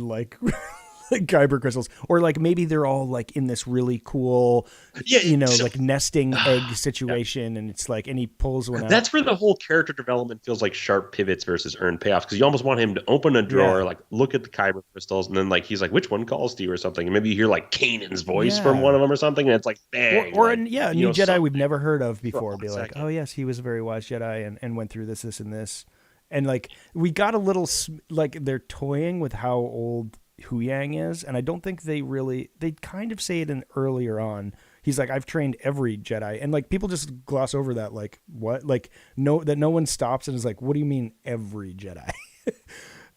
like kyber crystals, or like maybe they're all like in this really cool, Yeah, like nesting egg yeah. situation, and it's like, and he pulls one out. That's where the whole character development feels like sharp pivots versus earned payoffs, because you almost want him to open a drawer, Yeah, like look at the kyber crystals, and then like he's like, "Which one calls to you?" or something, and maybe you hear like Kanan's voice from one yeah. of them or something, and it's like bang, Or like a new Jedi we've something never heard of for a before hot be like, oh second. yes, he was a very wise Jedi and went through this, and this, and like we got a little like they're toying with how old Huyang is, and I don't think they kind of say it in earlier on. He's like, I've trained every Jedi, and like people just gloss over that, like what, like no one stops and is like, what do you mean every Jedi?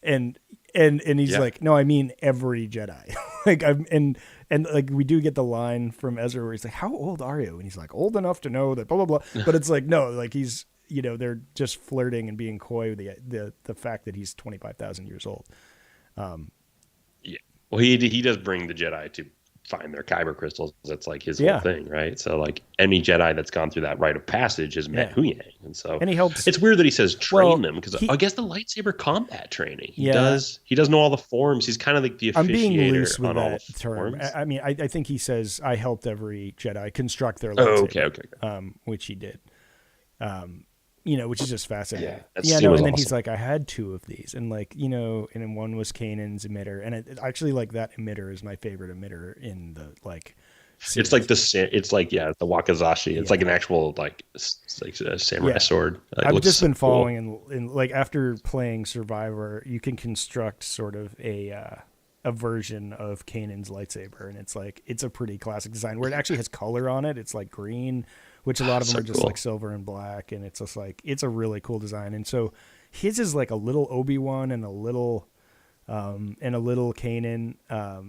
and and he's Yeah, like, no, I mean every Jedi. like I'm and like we do get the line from Ezra where he's like, how old are you? And he's like, old enough to know that blah blah blah. But it's like, no, like he's, they're just flirting and being coy with the fact that he's 25,000 years old. yeah. Well, he does bring the Jedi to find their kyber crystals. That's like his whole Yeah, thing, right? So like any Jedi that's gone through that rite of passage has met yeah, Huyang, and so and he helps. it's weird that he says train Well, them, because he I guess the lightsaber combat training yeah. he does know all the forms. He's kind of like the I'm being loose officiator with on all the that term. forms. I mean, I think he says I helped every Jedi construct their Oh, okay, lightsaber, okay, okay. which he did. Which is just fascinating. Yeah, that Yeah, scene no, was and then he's awesome. like, I had two of these, and like, and then one was Kanan's emitter, and it actually, like, that emitter is my favorite emitter in the like It's like series. it's like the wakizashi. It's like Yeah, an actual like like a samurai yeah. sword. It I've looks just so been cool. following, and like after playing Survivor, you can construct sort of a version of Kanan's lightsaber, and it's a pretty classic design where it actually has color on it. It's like green, which a lot of them So are just like cool. silver and black, and it's just like it's a really cool design. And so his is like a little Obi-Wan and a little Kanan.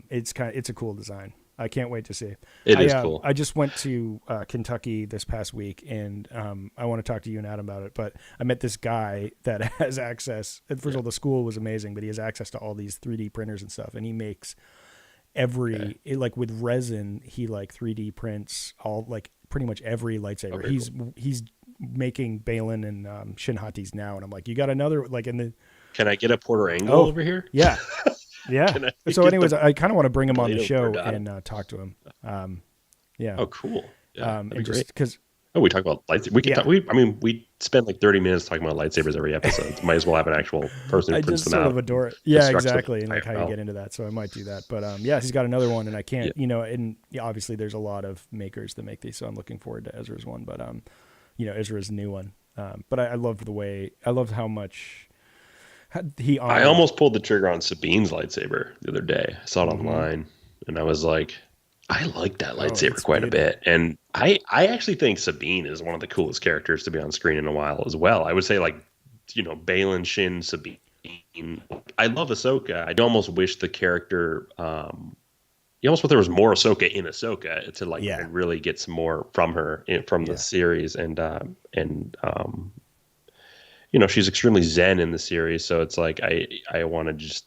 It's a cool design. I can't wait to see. It is cool. I just went to Kentucky this past week, and I want to talk to you and Adam about it. But I met this guy that has access. First of Yeah. all, the school was amazing, but he has access to all these 3D printers and stuff, and he makes Okay. like with resin. He like 3D prints all like pretty much every Oh, lightsaber. very cool. He's making Balin and Shinhatis now, and I'm like, you got another like in the Can I get a Porter Angle oh over here? yeah. Yeah. Can I So, get anyways, the I kind of want to bring him on the blade of show Verdana? and talk to him. Yeah. Oh, cool. Yeah, that'd be And just great. because, Oh, we talk about lightsabers. We could yeah, talk. I mean, we spend like 30 minutes talking about lightsabers every episode. Might as well have an actual person who I prints just them sort out of and adore it. Yeah, constructs them exactly. And like how you IRL. get into that. So I might do that. But yeah, he's got another one, and I can't, Yeah. and yeah, obviously there's a lot of makers that make these. So I'm looking forward to Ezra's one. But, Ezra's new one. But I loved I loved how much he I honored. almost pulled the trigger on Sabine's lightsaber the other day. I saw it Hmm. online, and I was like, I like that Oh, lightsaber it's quite a beautiful. bit. And I actually think Sabine is one of the coolest characters to be on screen in a while as well. I would say like, Balin, Shin, Sabine. I love Ahsoka. I almost wish the character, you almost wish there was more Ahsoka in Ahsoka to like Yeah. really get some more from her from the Yeah. series. And she's extremely zen in the series. So it's like, I want to just,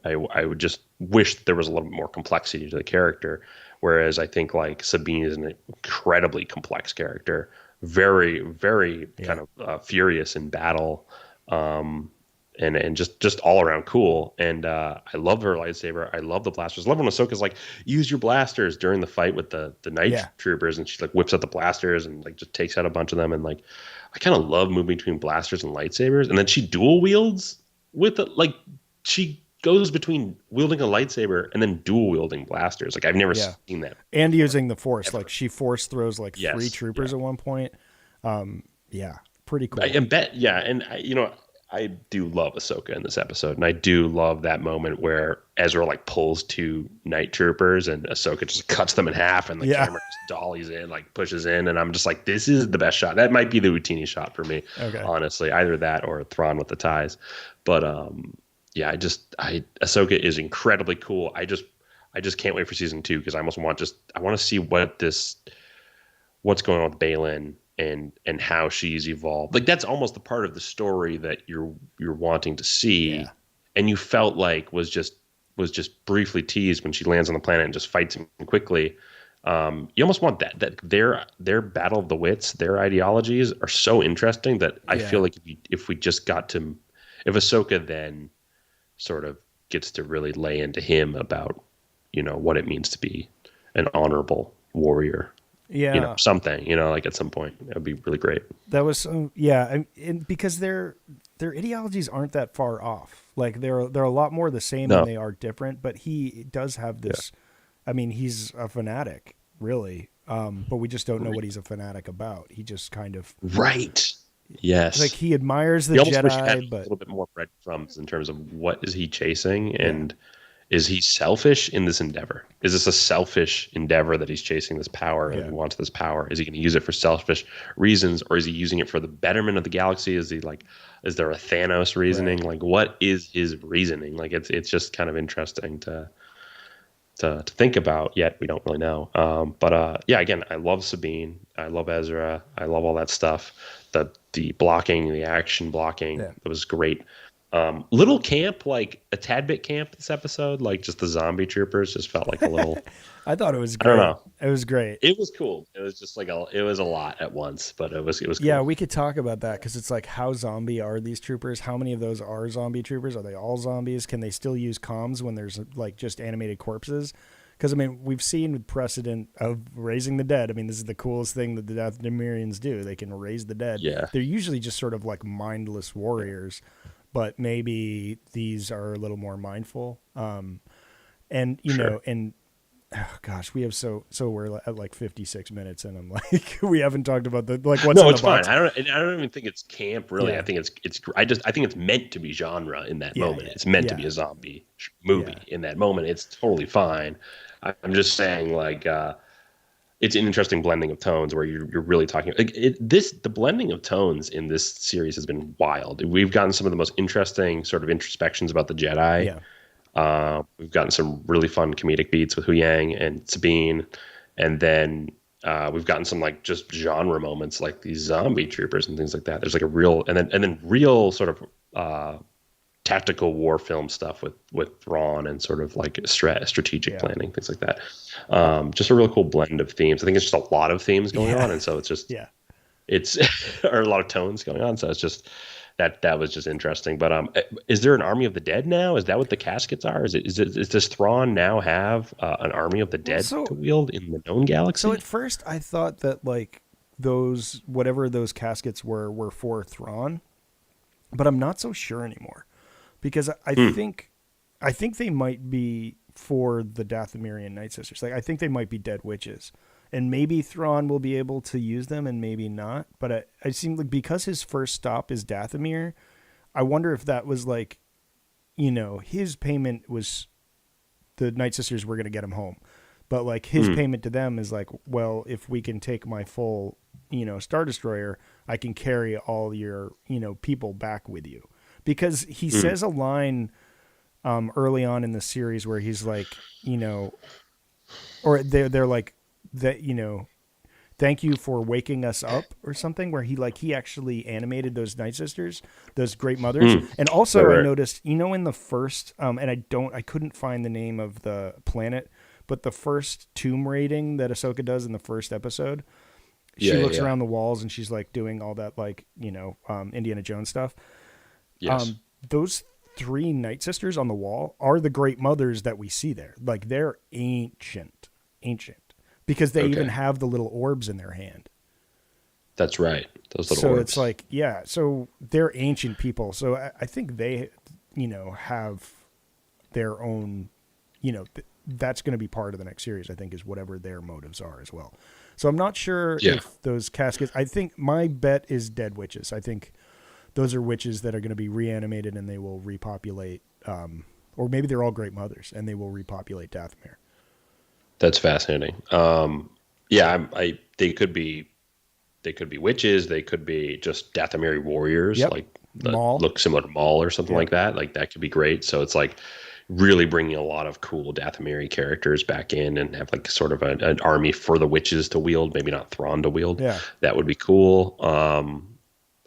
I would just wish that there was a little bit more complexity to the character. Whereas I think like Sabine is an incredibly complex character, very, very Yeah. kind of furious in battle, and just all around cool. And I love her lightsaber. I love the blasters. I love when Ahsoka's like, use your blasters during the fight with the night Yeah. troopers, and she like whips out the blasters and like just takes out a bunch of them. And like, I kind of love moving between blasters and lightsabers. And then she dual wields with it, like she goes between wielding a lightsaber and then dual wielding blasters. Like I've never Yeah. seen that And using the force, like ever. she force throws like three Yes, yeah. troopers at one point. Yeah. Pretty I cool. and bet, yeah, and I do love Ahsoka in this episode, and I do love that moment where Ezra like pulls two night troopers, and Ahsoka just cuts them in half, and the Yeah. camera just dollies in, like pushes in, and I'm just like, this is the best shot. That might be the Utini shot for me, Okay. honestly. Either that or Thrawn with the ties, but yeah, Ahsoka is incredibly cool. I just can't wait for season 2 because I want to see what's going on with Balin and how she's evolved. Like that's almost the part of the story that you're wanting to see, Yeah. and you felt like was just briefly teased when she lands on the planet and just fights him quickly. You almost want that their battle of the wits, their ideologies are so interesting that I Yeah. feel like if we just got to if Ahsoka then sort of gets to really lay into him about, what it means to be an honorable warrior. Yeah. Something, like at some point. That would be really great. That was yeah, and because their ideologies aren't that far off. Like they're a lot more the same than No. they are different. But he does have this. I mean, he's a fanatic, really. But we just don't know what he's a fanatic about. He just kind of Right. Yes. like he admires the You almost wish you had Jedi, a but little bit more breadcrumbs in terms of what is he chasing, and is he selfish in this endeavor? Is this a selfish endeavor that he's chasing this power and he wants this power? Is he going to use it for selfish reasons, or is he using it for the betterment of the galaxy? Is there a Thanos reasoning? Like, what is his reasoning? Like, it's just kind of interesting to think about. Yet we don't really know. But again, I love Sabine. I love Ezra. I love all that stuff. The blocking, the action blocking, it was great. Little camp, like a tad bit camp this episode, like just the zombie troopers just felt like a little. I thought it was great. I don't know. It was great. It was cool. It was just like it was a lot at once, but it was cool. Yeah, we could talk about that because it's like, how zombie are these troopers? How many of those are zombie troopers? Are they all zombies? Can they still use comms when there's like just animated corpses? Because, I mean, we've seen with precedent of raising the dead. I mean, this is the coolest thing that the Dathomirians do. They can raise the dead. Yeah. They're usually just sort of like mindless warriors, but maybe these are a little more mindful. And, you know, and oh gosh, we have so we're at like 56 minutes and I'm like, we haven't talked about the, like, what's in the it's box. fine. I don't even think it's camp really. I think I think it's meant to be genre in that moment. It's meant to be a zombie movie in that moment. It's totally fine. I'm just saying, like, it's an interesting blending of tones where you're really talking like the blending of tones in this series has been wild. We've gotten some of the most interesting sort of introspections about the Jedi. We've gotten some really fun comedic beats with Hu Yang and Sabine, and then we've gotten some like just genre moments like these zombie troopers and things like that. There's like a real and then real sort of tactical war film stuff with Thrawn and sort of like strategic planning, things like that. Just a really cool blend of themes. I think it's just a lot of themes going on, and so it's just it's or a lot of tones going on. So it's just that was just interesting. But is there an army of the dead now? Is that what the caskets are? Does Thrawn now have an army of the dead to wield in the known galaxy? So at first I thought that like those whatever those caskets were for Thrawn, but I'm not so sure anymore. Because I think they might be for the Dathomirian Night Sisters. Like I think they might be dead witches, and maybe Thrawn will be able to use them, and maybe not. But I seem like because his first stop is Dathomir, I wonder if that was like, you know, his payment was the Night Sisters were going to get him home, but like his payment to them is like, well, if we can take my full, you know, Star Destroyer, I can carry all your, you know, people back with you. Because he says a line early on in the series where he's like, you know, or they're like that, you know, thank you for waking us up or something, where he actually animated those Night Sisters, those great mothers. And also I noticed, you know, in the first and I couldn't find the name of the planet, but the first tomb raiding that Ahsoka does in the first episode, she looks around the walls and she's like doing all that, like, you know, Indiana Jones stuff. Yes. Those three Night Sisters on the wall are the great mothers that we see there. Like they're ancient, because they even have the little orbs in their hand. That's right. Those little orbs. So it's like, so they're ancient people. So I think they, you know, have their own, you know, that's going to be part of the next series, I think, is whatever their motives are as well. So I'm not sure if those caskets, I think my bet is dead witches. I think those are witches that are going to be reanimated and they will repopulate, or maybe they're all great mothers and they will repopulate Dathomir. That's fascinating. They could be witches. They could be just Dathomiri warriors, like look similar to Maul or something like that. Like that could be great. So it's like really bringing a lot of cool Dathomiri characters back in and have like sort of an army for the witches to wield, maybe not Thrawn to wield. Yeah, that would be cool.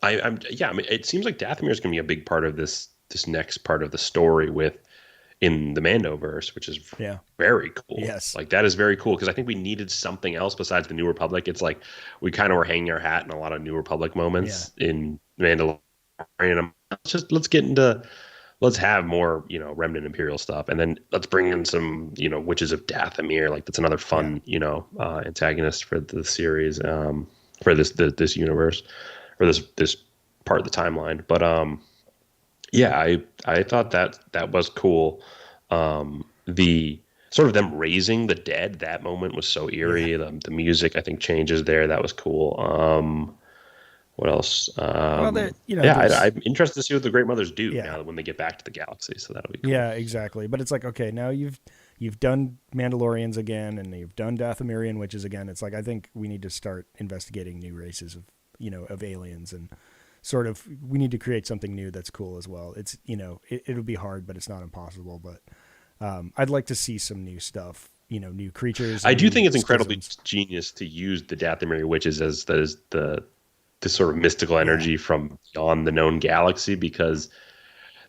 I mean, it seems like Dathomir is going to be a big part of this next part of the story in the Mandoverse, which is very cool. Yes, like that is very cool because I think we needed something else besides the New Republic. It's like we kind of were hanging our hat in a lot of New Republic moments in Mandalorian. Let's get into let's have more, remnant Imperial stuff, and then let's bring in some, Witches of Dathomir. Like that's another Yeah. fun, antagonist for the series, for this universe or this part of the timeline. But yeah, I thought that was cool. The sort of them raising the dead, that moment was so Yeah. eerie. The music I think changes there. That was cool. What else? Well, there, Yeah, there's I'm interested to see what the Great Mothers do yeah. now that when they get back to the galaxy. So that'll be cool. Yeah, exactly. But it's like, okay, now you've done Mandalorians again, and you've done Dathomirian witches again. It's like I think we need to start investigating new races of of aliens, and sort of we need to create something new that's cool as well. It's it'll be hard, but it's not impossible. But I'd like to see some new stuff. New creatures. I And do new think it's incredibly schisms. genius to use the Dathomiri witches as the sort of mystical Yeah. energy from beyond the known galaxy, because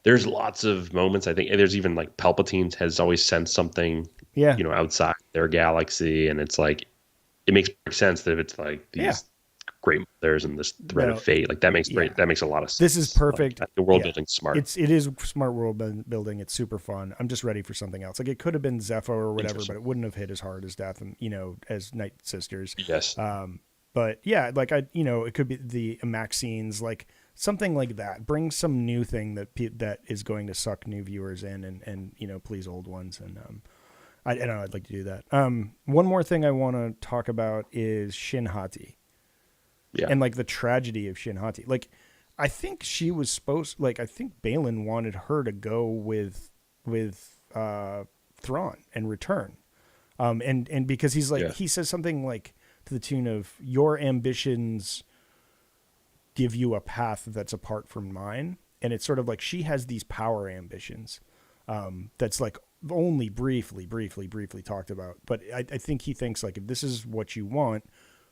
there's lots of moments. I think there's even like Palpatine has always sensed something, Yeah. outside their galaxy, and it's like it makes sense that if it's like Yeah. these great mothers and this thread of No. fate, like that makes Yeah. that makes a lot of This is sense. perfect. Like, the world Yeah. building's smart. It is smart world building. It's super fun. I'm just ready for something else. Like it could have been Zepho or whatever, but it wouldn't have hit as hard as Death and as Night Sisters. Yes. But yeah, like it could be the Maxine's, like something like that. Bring some new thing that is going to suck new viewers in, and please old ones. And I don't know. I'd like to do that. One more thing I want to talk about is Shin Hati. Yeah. And like the tragedy of Shin Hati. Like I think she was supposed, like I think Balin wanted her to go with Thrawn and return. And because he's like he says something like to the tune of your ambitions give you a path that's apart from mine. And it's sort of like she has these power ambitions. That's like only briefly talked about. But I think he thinks like if this is what you want,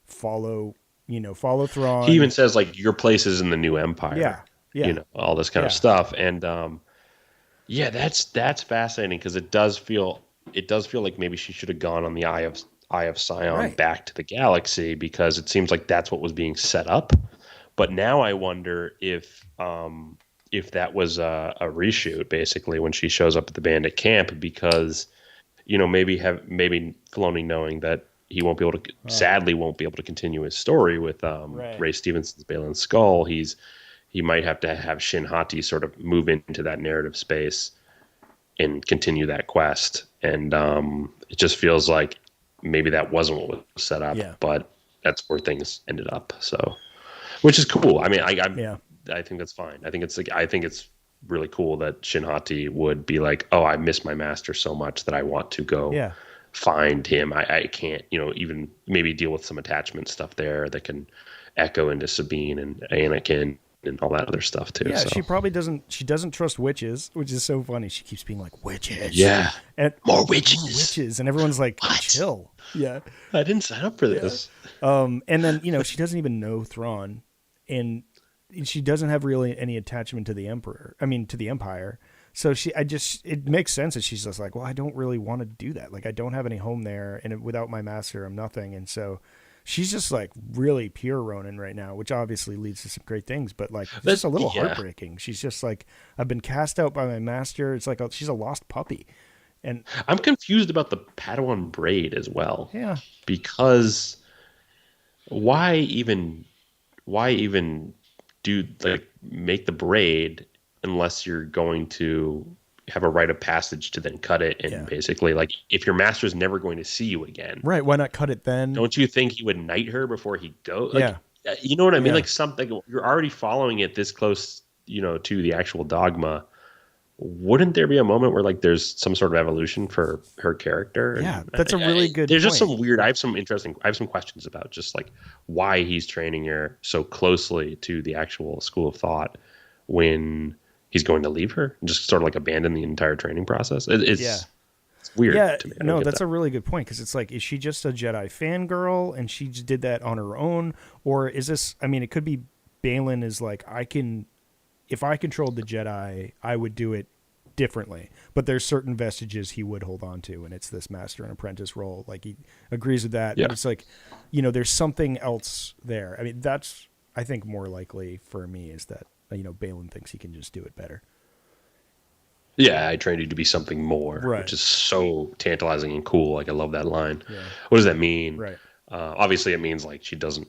follow Thrawn. He even says like your place is in the new empire. Yeah. Yeah. All this kind of stuff. And yeah, that's fascinating, because it does feel like maybe she should have gone on the Eye of Sion back to the galaxy, because it seems like that's what was being set up. But now I wonder if that was a reshoot, basically, when she shows up at the bandit camp, because maybe Filoni, knowing that he won't be able to, sadly won't be able to continue his story with Ray Stevenson's Balin Skull. He might have to have Shin Hati sort of move into that narrative space and continue that quest. And it just feels like maybe that wasn't what was set up, but that's where things ended up. So, which is cool. I mean, I think that's fine. I think it's really cool that Shin Hati would be like, oh, I miss my master so much that I want to go find him. I can't, even maybe deal with some attachment stuff there that can echo into Sabine and Anakin and all that other stuff too. Yeah, so. she probably doesn't. She doesn't trust witches, which is so funny. She keeps being like witches. Yeah, and more witches. And everyone's like, what? Chill. Yeah, I didn't sign up for this. And then she doesn't even know Thrawn, and she doesn't have really any attachment to the Emperor. I mean, to the Empire. So it makes sense that she's just like, well, I don't really want to do that. Like, I don't have any home there, and without my master, I'm nothing. And so she's just like really pure Ronin right now, which obviously leads to some great things, but like it's just a little heartbreaking. She's just like, I've been cast out by my master. It's like she's a lost puppy. And I'm confused about the Padawan braid as well. Yeah. Because why even do make the braid unless you're going to have a rite of passage to then cut it and basically, like, if your master's never going to see you again, right? Why not cut it then? Don't you think he would knight her before he goes? Like, you know what I mean? Like, something, you're already following it this close, to the actual dogma. Wouldn't there be a moment where like there's some sort of evolution for her character? Yeah, that's a really good. There's just some weird. I have some questions about just like why he's training her so closely to the actual school of thought when he's going to leave her and just sort of like abandon the entire training process. It's weird. Yeah, to me. no, that's a really good point, because it's like, is she just a Jedi fangirl and she just did that on her own, or is this? I mean, it could be Balin is like, if I controlled the Jedi, I would do it differently. But there's certain vestiges he would hold on to, and it's this master and apprentice role. Like, he agrees with that. Yeah. But it's like, there's something else there. I mean, that's, I think, more likely for me is that, Balin thinks he can just do it better. Yeah, I trained you to be something more, Right. which is so tantalizing and cool. Like, I love that line. Yeah. What does that mean? Right. Obviously, it means like she doesn't,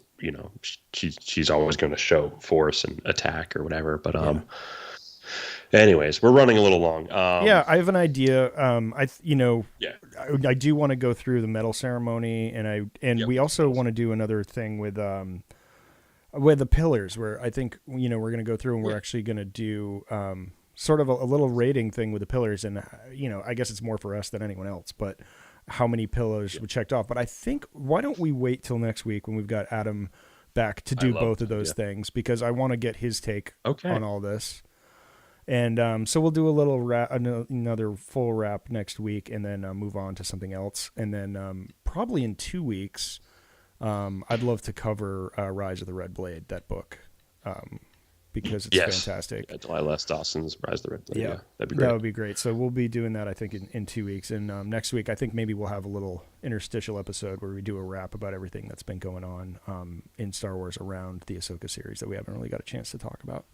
she's always going to show force and attack or whatever. But anyways, we're running a little long. Yeah, I have an idea. Yeah. I do want to go through the medal ceremony, and we also want to do another thing with the pillars, where I think we're going to go through and we're actually going to do sort of a little rating thing with the pillars, and I guess it's more for us than anyone else, but how many pillars we checked off. But I think, why don't we wait till next week when we've got Adam back to do both of those things, because I want to get his take on all this. And so we'll do a little another full wrap next week, and then move on to something else. And then probably in 2 weeks, I'd love to cover Rise of the Red Blade, that book, because it's fantastic. Yeah, Delilah S. Dawson's Rise of the Red Blade. Yeah, that'd be great. That would be great. So we'll be doing that, I think, in 2 weeks. And next week, I think maybe we'll have a little interstitial episode where we do a wrap about everything that's been going on in Star Wars around the Ahsoka series that we haven't really got a chance to talk about.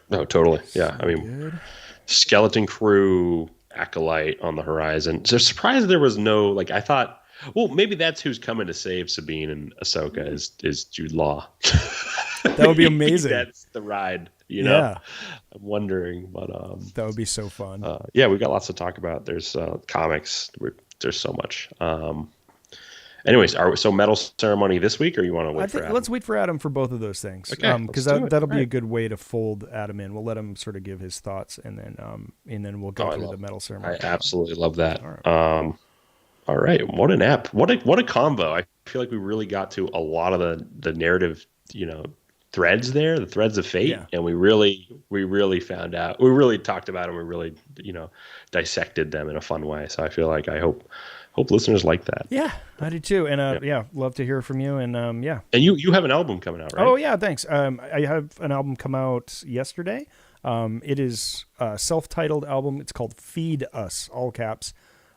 No, totally. Yeah, I mean, Skeleton Crew, Acolyte on the horizon. So surprised there was no, like, I thought, well, maybe that's who's coming to save Sabine and Ahsoka is Jude Law. That would be amazing. That's the ride, Yeah. I'm wondering, but that would be so fun. Yeah, we've got lots to talk about. There's comics. There's so much. Anyways, so medal ceremony this week, or you want to wait for Adam? Let's wait for Adam for both of those things. Okay, because that'll be a good way to fold Adam in. We'll let him sort of give his thoughts, and then we'll go through the medal ceremony. I absolutely love that. All right. What an app. What a combo. I feel like we really got to a lot of the narrative, threads there, the threads of fate, and we really found out. We really talked about them. We really, dissected them in a fun way. So I feel like I hope listeners like that. Yeah, I do too. And love to hear from you. And And you have an album coming out, right? Oh yeah, thanks. I have an album come out yesterday. It is a self-titled album. It's called Feed Us, all caps.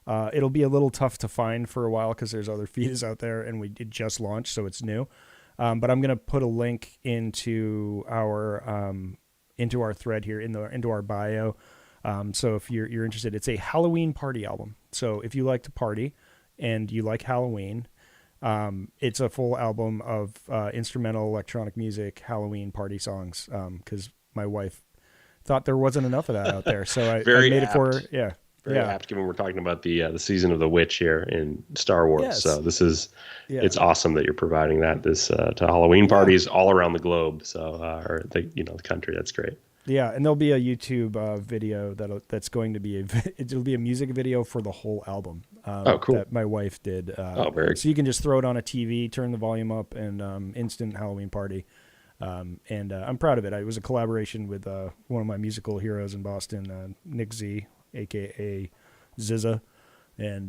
It'll be a little tough to find for a while because there's other feeds out there, and it just launched, so it's new. But I'm going to put a link into our thread here into our bio. So if you're interested, it's a Halloween party album. So if you like to party and you like Halloween, it's a full album of instrumental electronic music, Halloween party songs. Because my wife thought there wasn't enough of that out there, so I made it for her. Yeah. Very apt, given we're talking about the season of the witch here in Star Wars. Yes. So this is it's awesome that you're providing that to Halloween parties all around the globe. So or the country. That's great. Yeah, and there'll be a YouTube video that's going to be it'll be a music video for the whole album. Cool. That my wife did. Very. So you can just throw it on a TV, turn the volume up, and instant Halloween party. And I'm proud of it. It was a collaboration with one of my musical heroes in Boston, Nick Z, a.k.a. Zizza. And,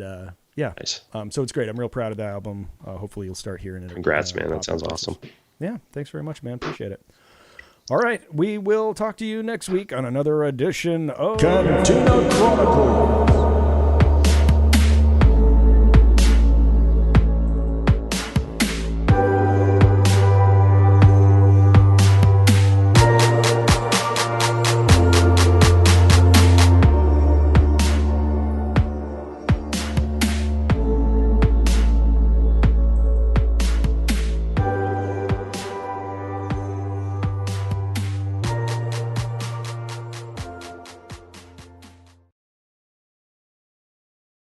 nice. So it's great. I'm real proud of the album. Hopefully you'll start hearing it. Congrats, man. That sounds awesome. Yeah, thanks very much, man. Appreciate it. All right, we will talk to you next week on another edition of Cantina Chronicles.